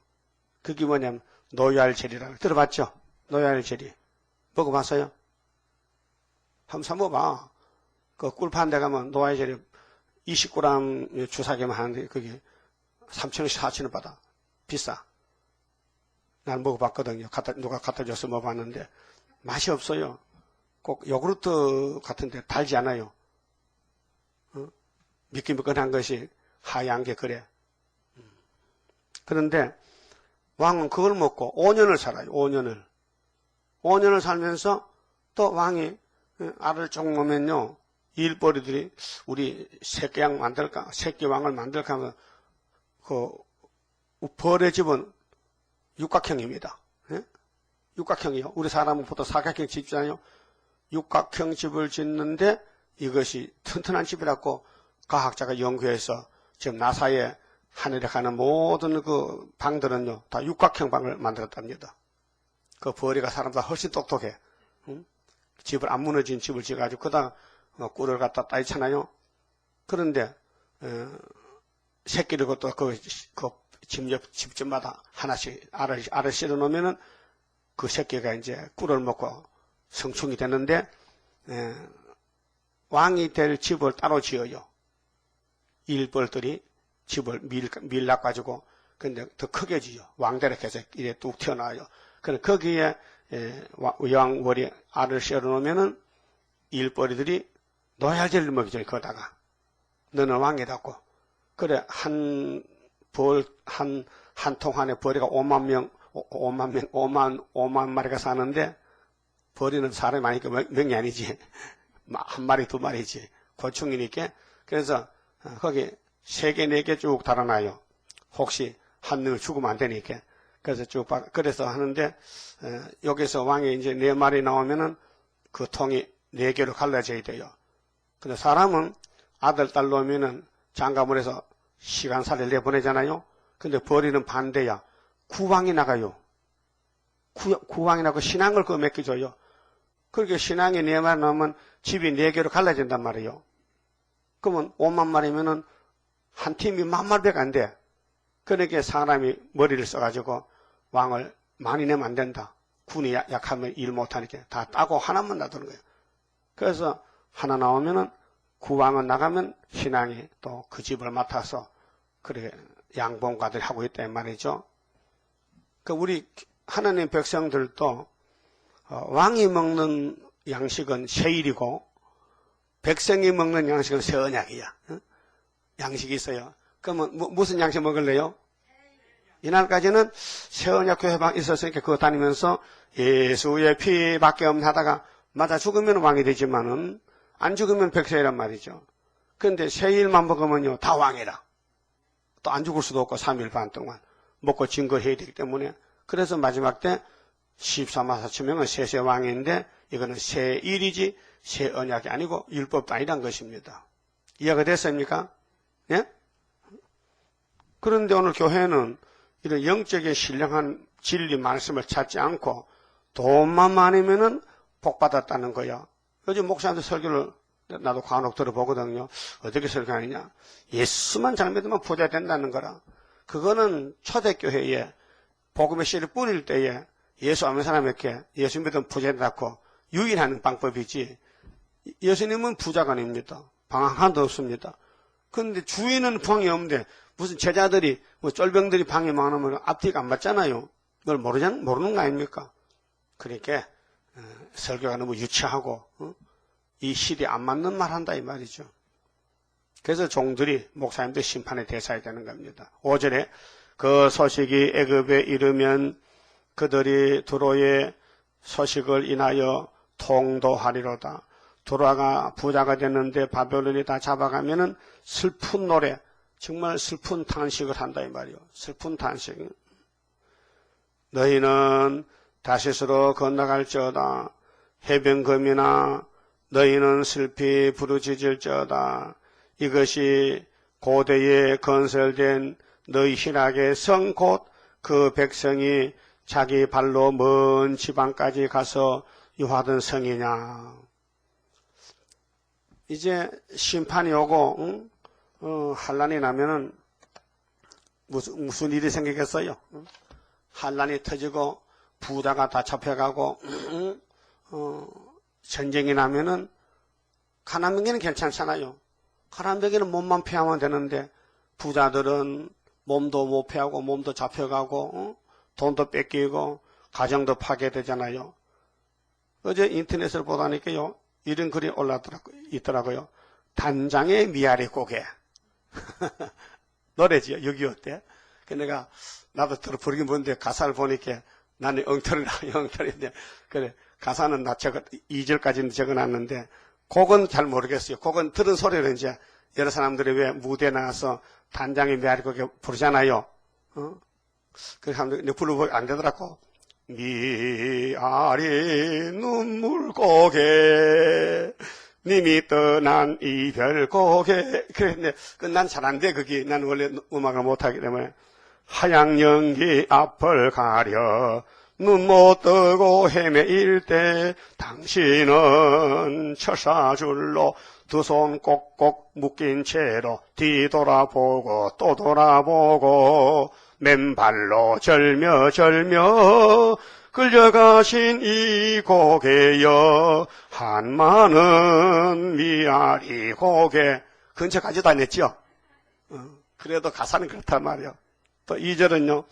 그게 뭐냐면 노얄젤이라고 들어봤죠? 노얄젤이. 먹어봤어요? 한번 사먹어봐. 그 꿀 파는 데 가면 노얄젤이 20g 주사기만 하는데 그게 3,000원씩 4,000원 받아. 비싸. 난 먹어봤거든요. 누가 갖다 줘서 먹어봤는데 맛이 없어요. 꼭 요구르트 같은데 달지 않아요. 미끈미끈한 것이 하얀 게 그래. 그런데 왕은 그걸 먹고 5년을 살아요. 5년을. 5년을 살면서 또 왕이 알을 쭉 놓으면요. 일벌이들이 우리 새끼양 만들까? 새끼왕을 만들까 하면 그 벌의 집은 육각형입니다. 예? 육각형이요. 우리 사람은 보통 사각형 집이잖아요. 육각형 집을 짓는데 이것이 튼튼한 집이라고 과학자가 연구해서 지금 나사의 하늘에 가는 모든 그 방들은요, 다 육각형 방을 만들었답니다. 그 벌이가 사람보다 훨씬 똑똑해. 응? 집을 안 무너진 집을 지어가지고 그다 꿀을 갖다 따있잖아요. 그런데 새끼를 또 그 집집마다 하나씩 알을 실어 놓으면은 그 새끼가 이제 꿀을 먹고 성충이 되는데 왕이 될 집을 따로 지어요. 일벌들이 집을 밀놔가지고 근데 더 크게 지어 왕대로 해서 이래 뚝 튀어나와요. 그래 거기에 여왕벌이 알을 씌워 놓으면은 일벌이들이 노약제를 먹이죠. 거다가 너는 왕이라고. 그래 한 통 안에 벌이가 5만 마리가 사는데 벌이는 사람이 많으니까 명이 아니지. 한 마리 두 마리지. 고충이니까. 그래서 거기 3개 4개 쭉 달아놔요. 혹시 한 명 죽으면 안 되니까. 그래서 쭉 그래서 하는데 여기서 왕이 이제 4마리 나오면은 그 통이 4개로 갈라져야 돼요. 근데 사람은 아들 딸 놓으면은 장가문에서 시간살이를 내보내잖아요. 근데 벌이는 반대야. 구왕이 나가요. 구왕이 나고 신앙을 그거 맡겨줘요. 그렇게 신앙이 4마리 나오면 집이 4개로 갈라진단 말이에요. 그러면 5만 마리면은 한 팀이 10,000마리밖에 안 돼. 그러니까 사람이 머리를 써가지고 왕을 많이 내면 안 된다. 군이 약하면 일 못하니까 다 따고 하나만 놔두는 거예요. 그래서 하나 나오면은 구왕은 나가면 신앙이 또 그 집을 맡아서 그렇게 양봉가들 하고 있단 말이죠. 그 우리 하나님 백성들도 왕이 먹는 양식은 세일이고 백성이 먹는 양식은 세언약이야. 양식이 있어요. 그러면 무슨 양식 먹을래요? 이날까지는 세언약 교회방 있었으니까 그거 다니면서 예수의 피밖에 없나 하다가 맞아 죽으면 왕이 되지만은 안 죽으면 백성이란 말이죠. 그런데 세일만 먹으면요 다 왕이라. 또 안 죽을 수도 없고 3일 반 동안 먹고 증거해야 되기 때문에 그래서 마지막 때 14만 4천 명은 세세 왕인데 이거는 세일이지 세언약이 아니고 율법도 아니란 것입니다. 이해가 됐습니까? 예? 그런데 오늘 교회는 이런 영적인 신령한 진리 말씀을 찾지 않고 돈만 많으면은 복 받았다는 거야. 요즘 목사님들 설교를 나도 간혹 들어보거든요. 어떻게 설교하느냐. 예수만 잘 믿으면 부자 된다는 거라. 그거는 초대교회에 복음의 씨를 뿌릴 때에 예수 아는 사람에게 예수 믿으면 부자 된다고 유인하는 방법이지. 예수님은 부자가 아닙니다. 방 하나도 없습니다. 그런데 주인은 방이 없는데 무슨 제자들이 쫄병들이 방이 많으면 앞뒤가 안 맞잖아요. 그걸 모르는 거 아닙니까? 그러니까 설교가 너무 유치하고 이 시대에 안 맞는 말 한다 이 말이죠. 그래서 종들이 목사님들 심판의 대상이 되는 겁니다. 5절에 그 소식이 애굽에 이르면 그들이 두로의 소식을 인하여 통도하리로다. 두로가 부자가 됐는데 바벨론이 다 잡아가면은 슬픈 노래, 정말 슬픈 탄식을 한다 이 말이요. 슬픈 탄식. 너희는 다시스로 건너갈지어다. 해변검이나 너희는 슬피 부르짖을지어다. 이것이 고대에 건설된 너희 희락의 성 곧 그 백성이 자기 발로 먼 지방까지 가서 유하던 성이냐. 이제 심판이 오고 환란이 나면은 무슨 일이 생기겠어요? 환란이 터지고 부자가 다 잡혀가고 전쟁이 나면은 가난병기는 괜찮잖아요. 가난병기는 몸만 피하면 되는데 부자들은 몸도 못 피하고 몸도 잡혀가고 돈도 뺏기고 가정도 파괴되잖아요. 어제 인터넷을 보다니까요 이런 글이 있더라고요. 단장의 미아리 고개. 노래지요. 6.25 때. 내가 나도 부르긴 부르는데 가사를 보니까 나는 엉터리인데 그래 가사는 나 2절까지는 적어놨는데 곡은 잘 모르겠어요. 곡은 들은 소리를 이제 여러 사람들이 왜 무대에 나와서 단장의 미아리 고개 부르잖아요. 그렇게 하면 불러보기 안 되더라고. 미아리 눈물 고개 님이 떠난 이별 고개. 그랬는데 난 잘 안 돼. 그게 난 원래 음악을 못하기 때문에. 하양 연기 앞을 가려 눈 못 뜨고 헤매일 때 당신은 철사줄로 두 손 꼭꼭 묶인 채로 뒤돌아보고 또 돌아보고 맨발로 절며 끌려가신 이 고개여 한마는 미아리 고개. 근처 가지 다녔죠. 그래도 가사는 그렇단 말이요. 또 2절은요.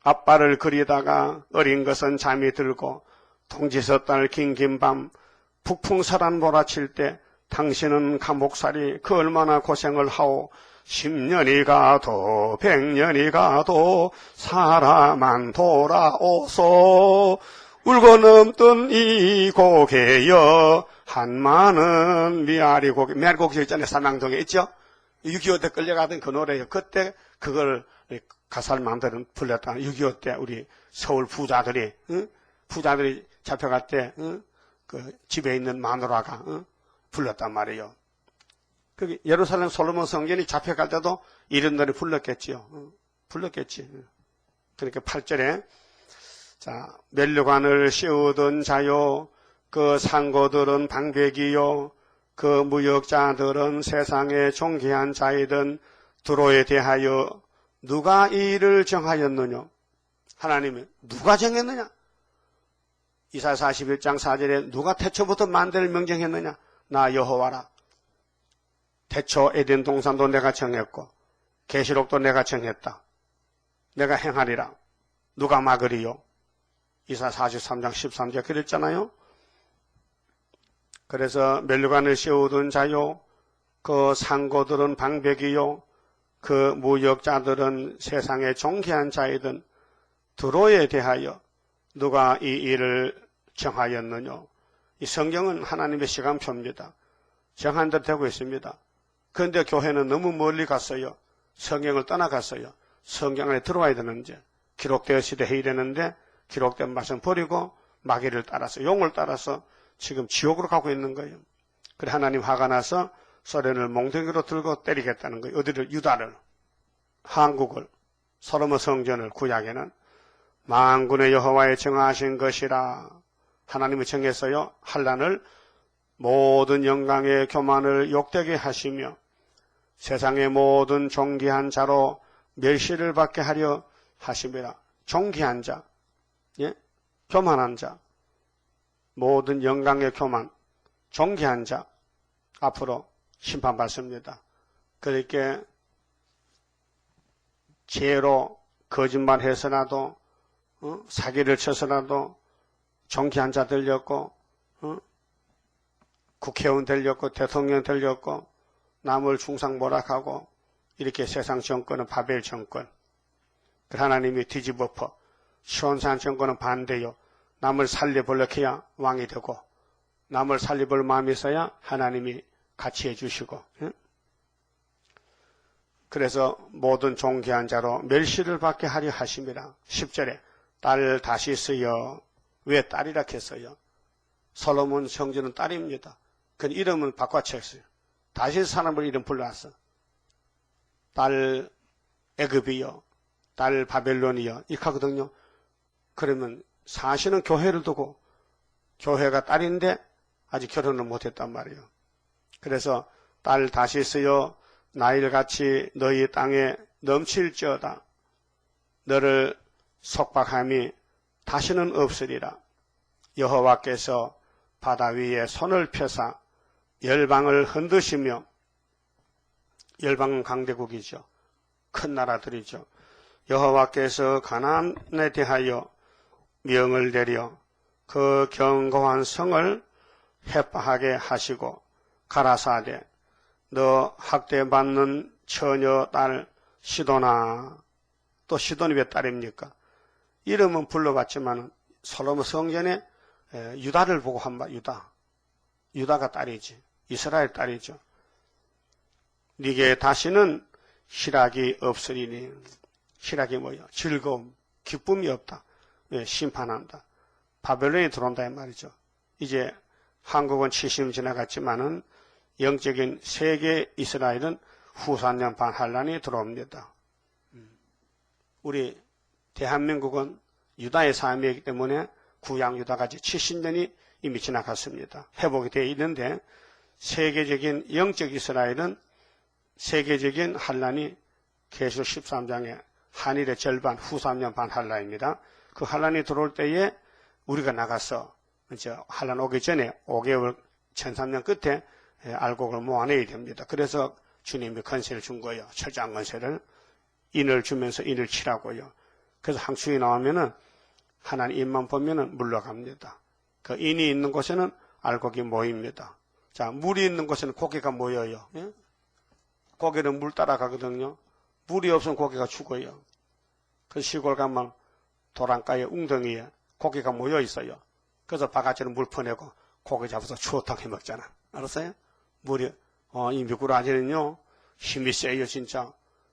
아빠를 그리다가 어린 것은 잠이 들고 동지섰달 긴 밤 북풍사란 몰아칠 때 당신은 감옥살이 그 얼마나 고생을 하오. 10년이 가도 100년이 가도 사람만 돌아오소. 울고 넘던 이 고개여 한마는 미아리 고개. 미아리 고개 있잖아요. 삼양동에 있죠. 6.25 때 끌려가던 그 노래예요. 그때 그걸 가사를 만들어 불렀다. 6.25 때 우리 서울 부자들이 부자들이 잡혀갈 때 그 집에 있는 마누라가 불렀단 말이에요. 그 예루살렘 솔로몬 성전이 잡혀갈 때도 이런 노래 불렀겠지요. 불렀겠지. 그러니까 8절에 자 면류관을 씌우던 자요 그 상고들은 방백이요 그 무역자들은 세상에 존귀한 자이든 두로에 대하여 누가 이 일을 정하였느냐? 하나님이 누가 정했느냐? 이사야 41장 4절에 누가 태초부터 만대를 명정했느냐? 나 여호와라. 태초 에덴 동산도 내가 정했고 계시록도 내가 정했다. 내가 행하리라. 누가 막으리요? 이사야 43장 13절 그랬잖아요. 그래서 면류관을 씌우던 자요 그 상고들은 방백이요 그 무역자들은 세상에 존귀한 자이든 두로에 대하여 누가 이 일을 정하였느냐. 이 성경은 하나님의 시간표입니다. 정한 대로 되고 있습니다. 그런데 교회는 너무 멀리 갔어요. 성경을 떠나갔어요. 성경 안에 들어와야 되는데 기록되었으되 해야 되는데 기록된 말씀 버리고 마귀를 따라서 용을 따라서 지금 지옥으로 가고 있는 거예요. 그래 하나님 화가 나서 소련을 몽둥이로 들고 때리겠다는 거예요. 어디를? 유다를, 한국을, 솔로몬 성전을. 구약에는 만군의 여호와의 정하신 것이라. 하나님이 정했어요. 환난을 모든 영광의 교만을 욕되게 하시며 세상의 모든 존귀한 자로 멸시를 받게 하려 하심이라. 존귀한 자, 예? 교만한 자, 모든 영광의 교만, 존귀한 자 앞으로 심판받습니다. 그러니까 죄로 거짓말해서라도 사기를 쳐서라도 존귀한 자 되려고 국회의원 되려고 대통령 되려고 남을 중상모략하고 이렇게 세상 정권은 바벨 정권. 그 하나님이 뒤집어퍼 시온산 정권은 반대요. 남을 살려보려고 해야 왕이 되고 남을 살려볼 마음이 있어야 하나님이 같이 해주시고. 그래서 모든 존귀한 자로 멸시를 받게 하려 하심이라. 10절에 딸 다시스여. 왜 딸이라 했어요? 솔로몬 성전은 딸입니다. 그 이름은 바꿔쳤어요. 다시 사람을 이름 불러왔어. 딸 애굽이요, 딸 바벨론이요 이렇게 하거든요. 그러면 사실은 교회를 두고 교회가 딸인데 아직 결혼을 못했단 말이에요. 그래서 딸 다시스여 나일같이 너희 땅에 넘칠지어다. 너를 속박함이 다시는 없으리라. 여호와께서 바다 위에 손을 펴사 열방을 흔드시며, 열방은 강대국이죠. 큰 나라들이죠. 여호와께서 가나안에 대하여 명을 내려 그 견고한 성을 해파하게 하시고 가라사대 너 학대받는 처녀 딸 시도나. 또 시돈이 왜 딸입니까? 이름은 불러봤지만 솔로몬 성전에 유다를 보고 한 말. 유다가 딸이지. 이스라엘 딸이죠. 네게 다시는 희락이 없으리니. 희락이 뭐예요? 즐거움, 기쁨이 없다. 왜? 심판한다. 바벨론이 들어온다 이 말이죠. 이제 한국은 70년 지나갔지만은 영적인 세계 이스라엘은 후 3년 반 환란이 들어옵니다. 우리 대한민국은 유다의 삶이기 때문에 구약 유다까지 70년이 이미 지나갔습니다. 회복이 되어 있는데 세계적인 영적 이스라엘은 세계적인 환란이 계시록 13장에 한일의 절반 후 3년 반 환란입니다. 그 환란이 들어올 때에 우리가 나가서 이제 환란 오기 전에 5개월 1003년 끝에 알곡을 모아내야 됩니다. 그래서 주님이 건세를 준 거예요. 철저한 건세를 인을 주면서 인을 치라고요. 그래서 항충이 나오면은 하나님 인만 보면은 물러갑니다. 그 인이 있는 곳에는 알곡이 모입니다. 자, 물이 있는 곳에는 고기가 모여요. 예? 고기는 물 따라가거든요. 물이 없으면 고기가 죽어요. 그 시골 가면 도랑가에 웅덩이에 고기가 모여 있어요. 그래서 바가지로 물 퍼내고 고기 잡아서 추어탕 해 먹잖아. 알았어요? 물이 이 미꾸라지는요 힘이 세요. 진짜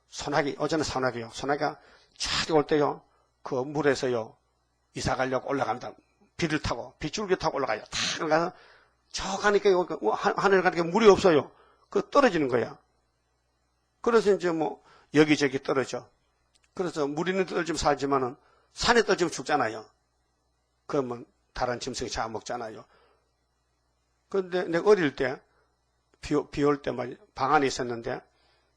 소나기, 어제는 소나기요. 소나기가 쫙 올 때요 그 물에서요 이사 가려고 올라갑니다. 비를 타고 빗줄기 타고 올라가요. 탁 올라가서 저 가니까 하늘 가니까 물이 없어요. 그 떨어지는 거야. 그래서 이제 뭐 여기저기 떨어져. 그래서 물 있는 데 떨어지면 살지만은 산에 떨어지면 죽잖아요. 그러면 다른 짐승이 잡아먹잖아요. 그런데 내가 어릴 때 비 올 때 방 안에 있었는데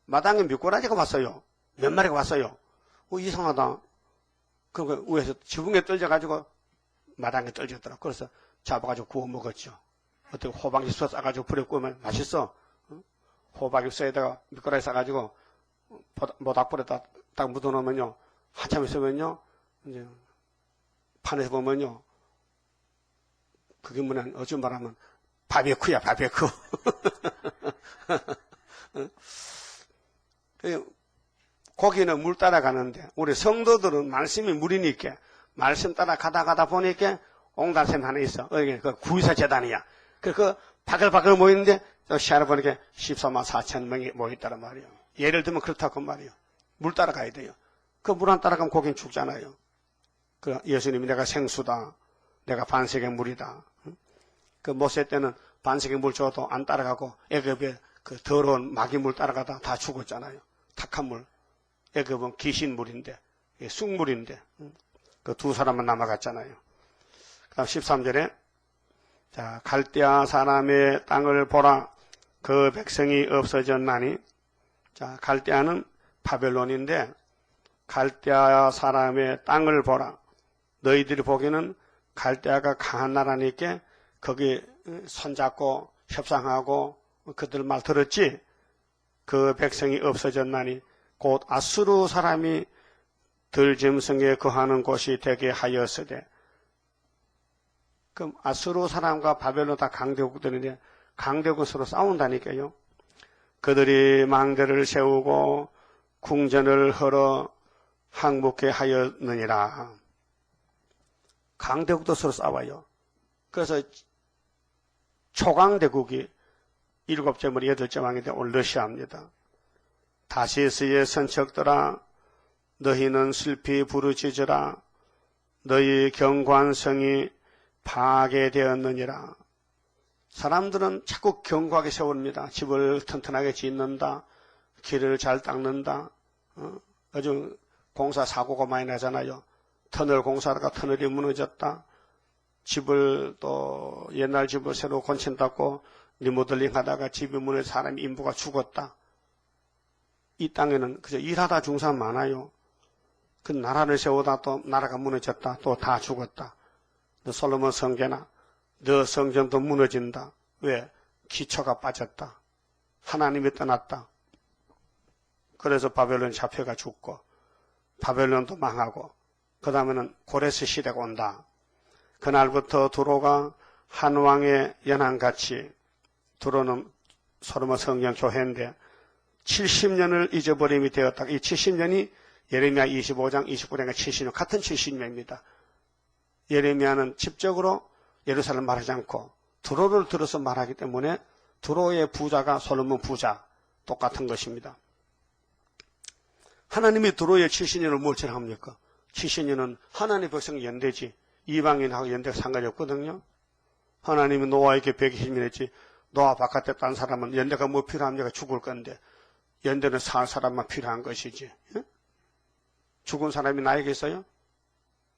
마당에 미꾸라지가 왔어요. 몇 마리가 왔어요. 이상하다. 그 위에서 지붕에 떨어져가지고 마당에 떨어졌더라. 그래서 잡아가지고 구워 먹었죠. 어떻게 호박잎 싸가지고 불에 구우면 맛있어. 호박잎 쇠에다가 미꾸라지 싸가지고 모닥불에다 딱 묻어놓으면요. 한참 있으면요. 이제 판에서 보면요. 그게 뭐냐, 어찌 말하면 바베큐야, 바베큐. 고기는 물 따라가는데 우리 성도들은 말씀이 물이니까 말씀 따라 가다 보니까 옹달샘 하나 있어. 그 구이사 재단이야. 그 바글바글 모이는데 시야를 보니까 14만 4천 명이 모였다란 말이에요. 예를 들면 그렇다고 말이에요. 물 따라가야 돼요. 그 물 안 따라가면 고기는 죽잖아요. 그 예수님이 내가 생수다. 내가 반석의 물이다. 그 모세 때는 반석의 물 줘도 안 따라가고 애굽에 그 더러운 마귀 물 따라가다 다 죽었잖아요. 탁한 물. 애굽은 귀신 물인데, 쑥물인데, 그 두 사람만 남아갔잖아요. 그 다음 13절에, 자, 갈대아 사람의 땅을 보라. 그 백성이 없어졌나니. 자, 갈대아는 바벨론인데, 갈대아 사람의 땅을 보라. 너희들이 보기에는 갈대아가 강한 나라니까 거기 손잡고 협상하고 그들 말 들었지? 그 백성이 없어졌나니 곧 아수르 사람이 들짐승에 거하는 곳이 되게 하였으되. 그럼 아수르 사람과 바벨론 다 강대국들인데 강대국은 서로 싸운다니까요. 그들이 망대를 세우고 궁전을 헐어 항복해 하였느니라. 강대국도 서로 싸워요. 그래서 초강대국이 7째, 8째 왕인데 오늘 러시아입니다. 다시스의 선척들아 너희는 슬피 부르짖으라. 너희 경관성이 파괴되었느니라. 사람들은 자꾸 견고하게 세웁니다. 집을 튼튼하게 짓는다. 길을 잘 닦는다. 요즘 공사 사고가 많이 나잖아요. 터널 공사하다가 터널이 무너졌다. 집을 또 옛날 집을 새로 건친다고 리모델링 하다가 집이 무너져 사람이 인부가 죽었다. 이 땅에는 그저 일하다 죽은 사람 많아요. 그 나라를 세우다 또 나라가 무너졌다. 또 다 죽었다. 솔로몬 성계나 너 성전도 무너진다. 왜? 기초가 빠졌다. 하나님이 떠났다. 그래서 바벨론 잡혀가 죽고 바벨론도 망하고 그 다음에는 고레스 시대가 온다. 그날부터 두로가 한 왕의 연한같이, 두로는 솔로몬 성경 교회인데 70년을 잊어버림이 되었다. 이 70년이 예레미야 25장 29장과 70년 같은 70년입니다. 예레미야는 직접적으로 예루살렘 말하지 않고 두로를 들어서 말하기 때문에 두로의 부자가 솔로몬 부자 똑같은 것입니다. 하나님이 두로의 70년을 뭘 지나합니까? 70년은 하나님의 백성 연대지 이방인하고 연대가 상관이 없거든요. 하나님이 노아에게 120년 했지. 노아 바깥에 딴 사람은 연대가 뭐 필요합니까? 죽을 건데. 연대는 살 사람만 필요한 것이지. 예? 죽은 사람이 나에게 있어요?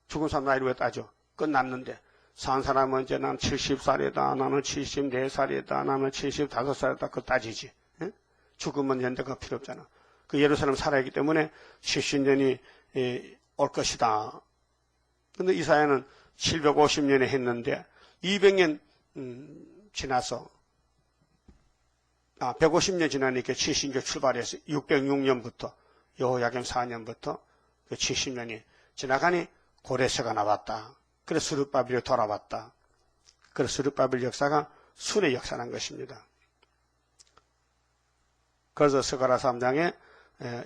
죽은 사람 나이를 왜 따져? 끝났는데. 산 사람은 이제 난 70살이다. 나는 74살이다. 나는 75살이다. 그걸 따지지. 예? 죽으면 연대가 필요 없잖아. 그 예루살렘 살아있기 때문에 70년이 올 것이다. 근데 이사야는 750년에 했는데 200년 지나서 150년 지나니까 70년 출발해서 606년부터 여호야김 4년부터 그 70년이 지나가니 고레스가 나왔다. 그래서 스룹바벨이 돌아왔다. 그래서 스룹바벨 역사가 순의 역사란 것입니다. 그래서 스가랴 3장에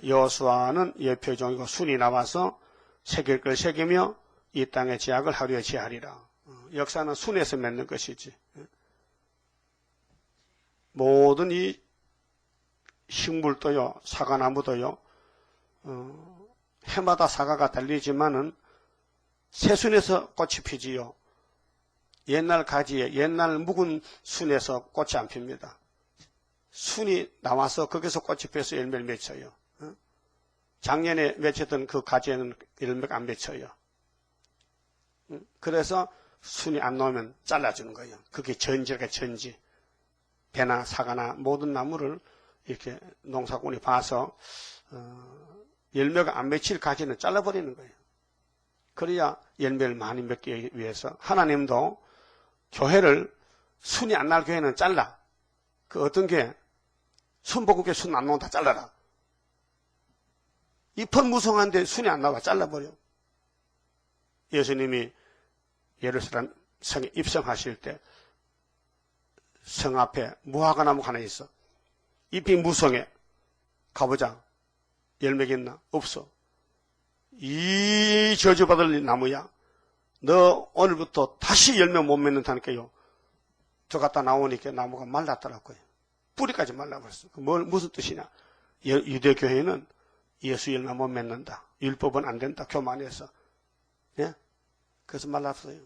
여호수아는 예표종이고 순이 나와서 새길 걸 새기며 이 땅의 제약을 하루에 제하리라. 역사는 순에서 맺는 것이지. 모든 이 식물도요, 사과나무도요, 해마다 사과가 달리지만은 새순에서 꽃이 피지요. 옛날 가지에, 옛날 묵은 순에서 꽃이 안 핍니다. 순이 나와서 거기서 꽃이 피어서 열매를 맺혀요. 작년에 맺혔던 그 가지에는 열매가 안 맺혀요. 그래서 순이 안 나오면 잘라주는 거예요. 그게 전지가 전지. 배나 사과나 모든 나무를 이렇게 농사꾼이 봐서 열매가 안 맺힐 가지는 잘라버리는 거예요. 그래야 열매를 많이 맺기 위해서 하나님도 교회를 순이 안 날 교회는 잘라. 그 어떤 교회 순복음교회 순 안 나온다 잘라라. 잎은 무성한데 순이 안 나와 잘라버려. 예수님이 예루살렘 성에 입성하실 때 성 앞에 무화과나무가 하나 있어. 잎이 무성해. 가보자. 열매가 있나? 없어. 이 저주받을 나무야. 너 오늘부터 다시 열매 못 맺는다니까요. 들어갔다 나오니까 나무가 말랐더라고요. 뿌리까지 말라버렸어. 무슨 뜻이냐? 유대교회는 예수 열매 못 맺는다. 율법은 안 된다. 교만해서. 예? 그래서 말랐어요.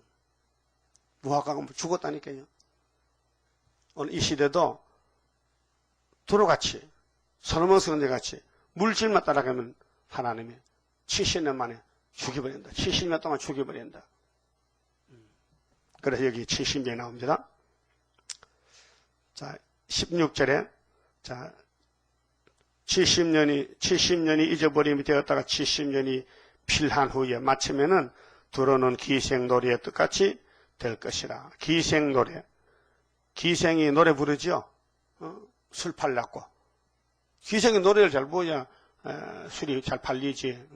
무화과가 죽었다니까요. 오늘 이 시대도 두루같이 솔로몬 선지자같이 물질만 따라가면 하나님이 70년 만에 죽여버린다. 70년 동안 죽여버린다. 그래서 여기 70년이 나옵니다. 자, 16절에 자 70년이 잊어버림이 되었다가 70년이 필한 후에 마치면은 들어오는 기생노래의 뜻같이 될 것이라. 기생노래. 기생이 노래 부르죠. 술 팔랐고. 기생이 노래를 잘 부어야 술이 잘 팔리지.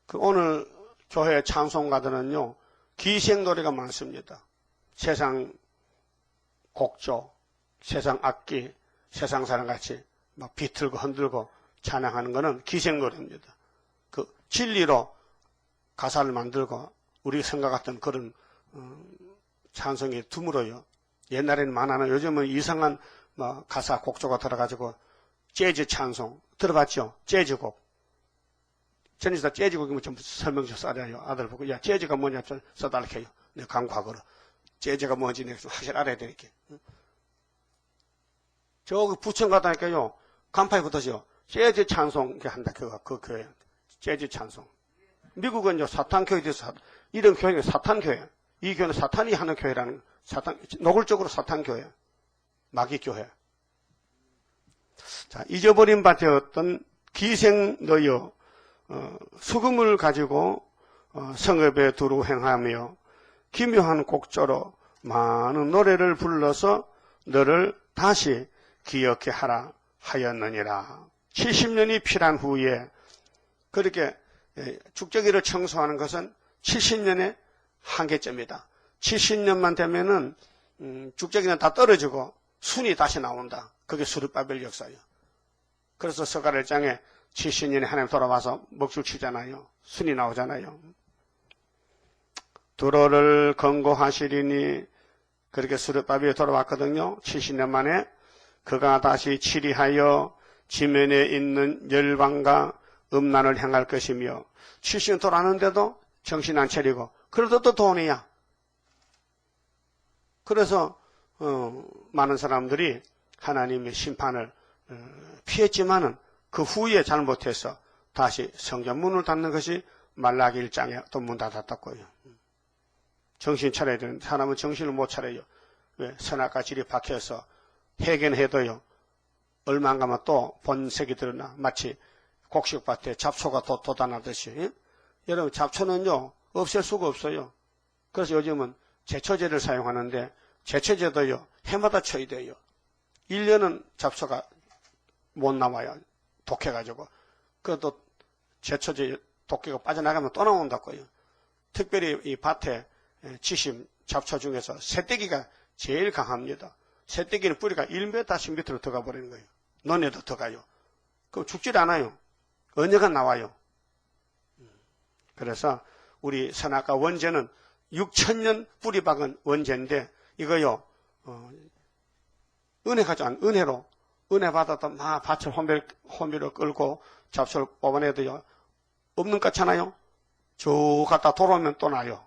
그 오늘 교회 찬송가들은요. 기생 노래가 많습니다. 세상 곡조, 세상 악기, 세상 사람같이 막 비틀고 흔들고 찬양하는 것은 기생 노래입니다. 그 진리로 가사를 만들고 우리 생각했던 그런 찬송이 드물어요. 옛날에는 많아요. 요즘은 이상한 가사 곡조가 들어가지고 재즈 찬송 들어봤죠? 재즈곡. 저는 다 재즈곡이면 좀 설명 좀 써야요. 아들 보고 야 재즈가 뭐냐 좀 써달라해요. 내가 강과거로 재즈가 뭔지 내가 좀 확실히 알아야 되니까. 저기 부천 가다니까요. 간판에 붙어서 재즈 찬송 이렇게 한다. 그 교회 재즈 찬송. 미국은 사탄교회 돼서 이런 교회가 사탄교회. 이 교회는 사탄이 하는 교회라는 노골적으로 사탄교회. 마귀교회. 자, 잊어버린 바 되었던 기생너여 수금을 가지고 성읍에 두루 행하며 기묘한 곡조로 많은 노래를 불러서 너를 다시 기억해 하라 하였느니라. 70년이 필한 후에 그렇게 축제기를 청소하는 것은 70년의 한계점이다. 70년만 되면은 축제기는 다 떨어지고 순이 다시 나온다. 그게 스룹바벨 역사예요. 그래서 스가랴 1장에 70년에 하나님 돌아와서 먹줄 치잖아요. 순이 나오잖아요. 두로를 건고하시리니 그렇게 스룹바벨이 돌아왔거든요. 70년 만에 그가 다시 치리하여 지면에 있는 열방과 음란을 행할 것이며 70년 돌아왔는데도 정신 안 차리고 그래도 또 돈이야. 그래서 많은 사람들이 하나님의 심판을 피했지만은 그 후에 잘못해서 다시 성전 문을 닫는 것이 말라기 1장에 또 문 닫았다고요. 정신 차려야 되는데 사람은 정신을 못 차려요. 왜? 선악과 질이 박혀서 해견해도요. 얼마 안 가면 또 본색이 드러나 마치 곡식밭에 잡초가 돋아나듯이. 예? 여러분 잡초는요 없앨 수가 없어요. 그래서 요즘은 제초제를 사용하는데 제초제도요 해마다 쳐야 돼요. 1년은 잡초가 못 나와요. 독해가지고. 그래도 제초제 독해가 빠져나가면 또 나온다고요. 특별히 이 밭에 치심 잡초 중에서 새떼기가 제일 강합니다. 새떼기는 뿌리가 1m씩 밑으로 들어가 버리는 거예요. 논에도 들어가요. 그럼 죽질 않아요. 언젠가 나와요. 그래서 우리 선악과 원죄는 6,000년 뿌리 박은 원죄인데 이거요 은혜 가져온 은혜로 은혜 받아도 막 밭을 혼비로 끌고 잡초를 뽑아내도요 없는 것 같잖아요. 저 갔다 돌아오면 또 나요.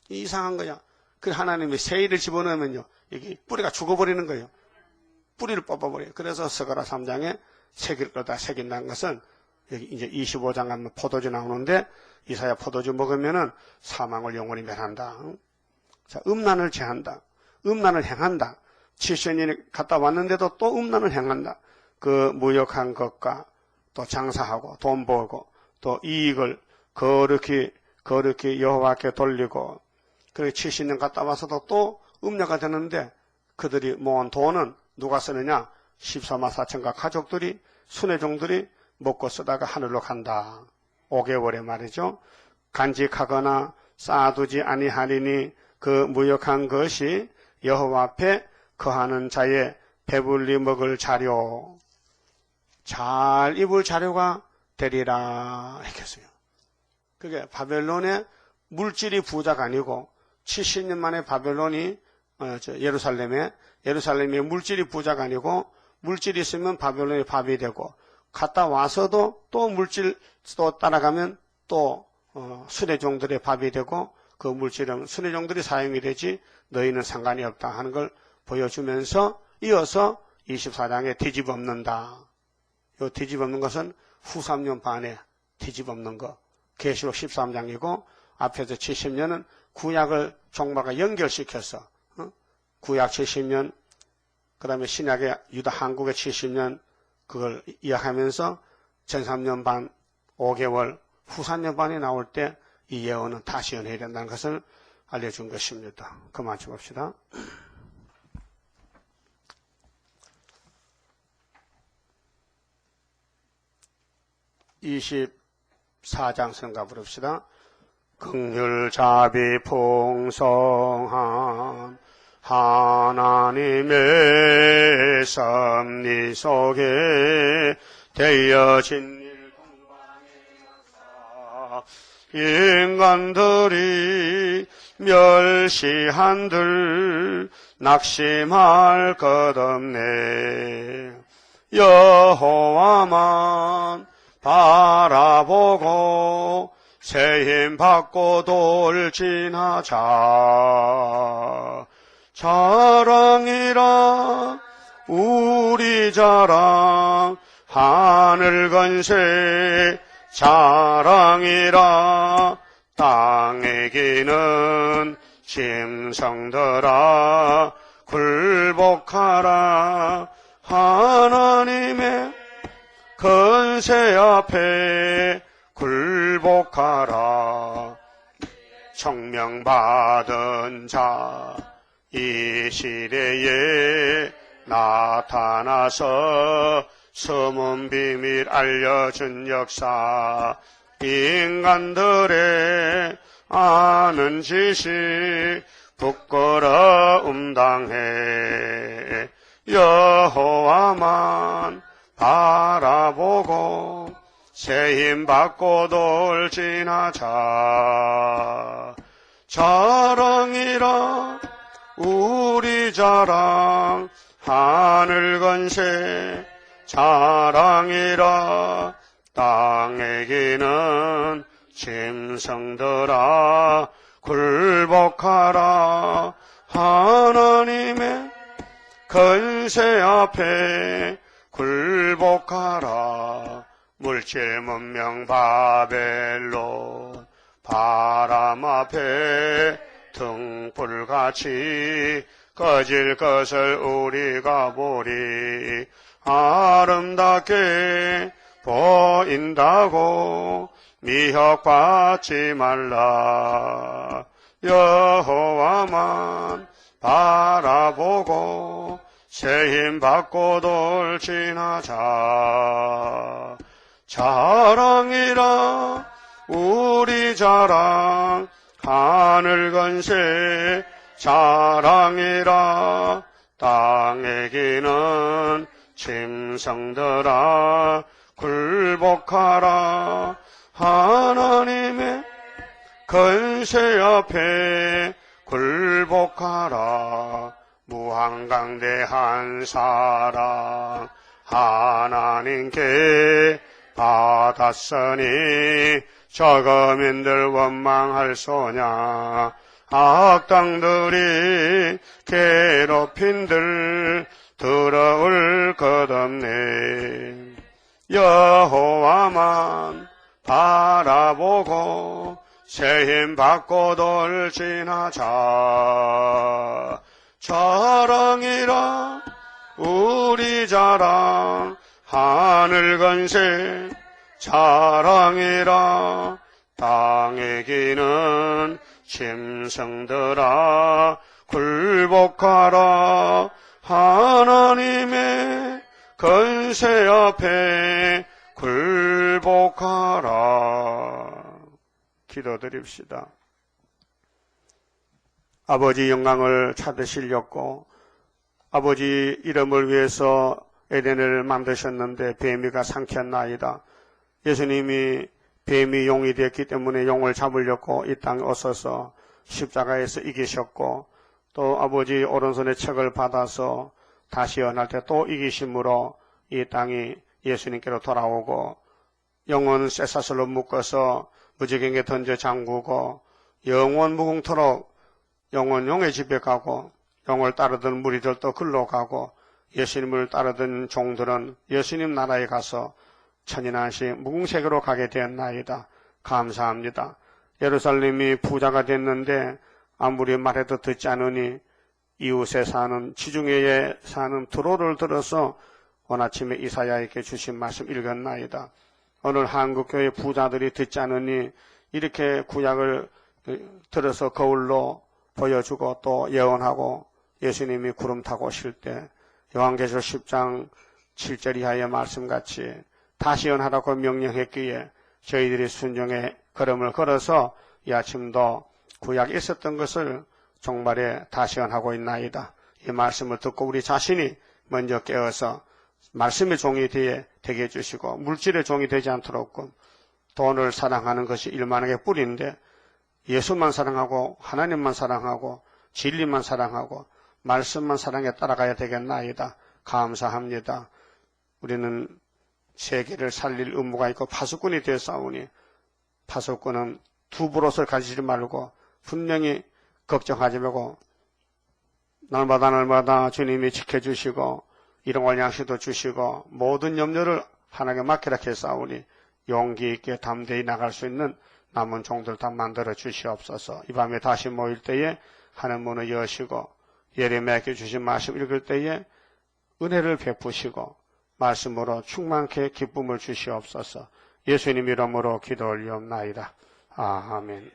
이상한 거야. 그 하나님이 새일을 집어넣으면요 여기 뿌리가 죽어버리는 거예요. 뿌리를 뽑아버려요. 그래서 스가랴 3장에 새길 거다 새긴다는 것은 여기 이제 25장 가면 포도주 나오는데 이사야 포도주 먹으면은 사망을 영원히 멸한다. 자, 음란을 제한다. 음란을 행한다. 70년이 갔다 왔는데도 또 음란을 행한다. 그 무역한 것과 또 장사하고 돈 벌고 또 이익을 거룩히 여호와께 돌리고 그리고 70년 갔다 와서도 또 음녀가 되는데 그들이 모은 돈은 누가 쓰느냐? 14만 4천가 가족들이 순회종들이 먹고 쓰다가 하늘로 간다. 5개월에 말이죠. 간직하거나 쌓아두지 아니하리니 그 무역한 것이 여호와 앞에 거하는 자의 배불리 먹을 자료, 잘 입을 자료가 되리라 했겠어요. 그게 바벨론의 물질이 부자가 아니고 70년 만에 바벨론이 예루살렘의 물질이 부자가 아니고 물질이 있으면 바벨론의 밥이 되고 갔다 와서도 또 물질 또 따라가면 또 순회종들의 밥이 되고 그 물질은 순회종들이 사용이 되지 너희는 상관이 없다 하는 걸 보여주면서 이어서 24장에 뒤집어엎는다. 이 뒤집어엎는 것은 후 3년 반에 뒤집어엎는 거. 계시록 13장이고 앞에서 70년은 구약을 종말과 연결시켜서 구약 70년 그 다음에 신약의 유다 한국의 70년 그걸 이야기하면서 전 3년 반 5개월 후 3년 반이 나올 때 이 예언은 다시 연해야 된다는 것을 알려준 것입니다. 그만 줍시다. (24장) 성가 부릅시다. 긍휼자비 풍성한 하나님의 섭리 속에 되어진 일 동방의 역사 인간들이 멸시한들 낙심할 것 없네. 여호와만 바라보고 새 힘 받고 돌진하자. 자랑이라 우리 자랑 하늘 건세 자랑이라 땅에 기는 짐승들아 굴복하라. 하나님의 건세 앞에 굴복하라. 청명받은 자 이 시대에 나타나서 숨은 비밀 알려준 역사 인간들의 아는 지식 부끄러움 당해. 여호와만 바라보고 새 힘 받고 돌진하자. 자랑이라 우리 자랑 하늘 건세 자랑이라 땅에 기는 짐승들아 굴복하라. 하나님의 권세 앞에 굴복하라. 물질 문명 바벨론 바람 앞에 등불같이 꺼질 것을 우리가 보리. 아름답게 보인다고 미혹받지 말라. 여호와만 바라보고 새 힘 받고 돌진하자. 자랑이라 우리 자랑 하늘 건세 자랑이라 땅에 기는 짐승들아 굴복하라. 하나님의 권세 앞에 굴복하라. 무한강대한 사랑 하나님께 받았으니 저거민들 원망할 소냐. 악당들이 괴롭힌들 더러울 것 없네. 여호와만 바라보고 새 힘 받고 돌진하자. 자랑이라 우리 자랑 하늘 건세 자랑이라 땅에 기는 짐승들아 굴복하라. 하나님의 권세 앞에 굴복하라. 기도드립시다. 아버지 영광을 찾으시려고 아버지 이름을 위해서 에덴을 만드셨는데 뱀이가 삼켰나이다. 예수님이 뱀이 용이 되었기 때문에 용을 잡으려고 이 땅에 오셔서 십자가에서 이기셨고 또 아버지 오른손에 책을 받아서 다시 연할 때 또 이기심으로 이 땅이 예수님께로 돌아오고 영혼 쇠사슬로 묶어서 무지개에 던져 잠그고 영원 무궁토록 영원 용의 집에 가고 용을 따르던 무리들도 글로 가고 예수님을 따르던 종들은 예수님 나라에 가서 천인한시 무궁세계로 가게 되었나이다. 감사합니다. 예루살렘이 부자가 됐는데 아무리 말해도 듣지 않으니 이웃에 사는 지중해에 사는 두로를 들어서 오늘 아침에 이사야에게 주신 말씀 읽었나이다. 오늘 한국교회 부자들이 듣지 않으니 이렇게 구약을 들어서 거울로 보여주고 또 예언하고 예수님이 구름 타고 오실 때 요한계시록 10장 7절 이하의 말씀같이 다시 예언하라고 명령했기에 저희들이 순종의 걸음을 걸어서 이 아침도 구약에 있었던 것을 종말에 다시 예언하고 있나이다. 이 말씀을 듣고 우리 자신이 먼저 깨어서 말씀의 종이 되게 해주시고 물질의 종이 되지 않도록 돈을 사랑하는 것이 일만하게 뿌리인데 예수만 사랑하고 하나님만 사랑하고 진리만 사랑하고 말씀만 사랑에 따라가야 되겠나이다. 감사합니다. 우리는 세계를 살릴 의무가 있고 파수꾼이 되어 싸우니 파수꾼은 두 버릇을 가지지 말고 분명히 걱정하지 말고 날마다 주님이 지켜주시고 일용할 양식도 주시고 모든 염려를 하나님께 맡기라 했사오니 용기 있게 담대히 나갈 수 있는 남은 종들 다 만들어 주시옵소서. 이 밤에 다시 모일 때에 하늘 문을 여시고 예레미야에게 주신 말씀 읽을 때에 은혜를 베푸시고 말씀으로 충만케 기쁨을 주시옵소서. 예수님 이름으로 기도 올리옵나이다. 아멘.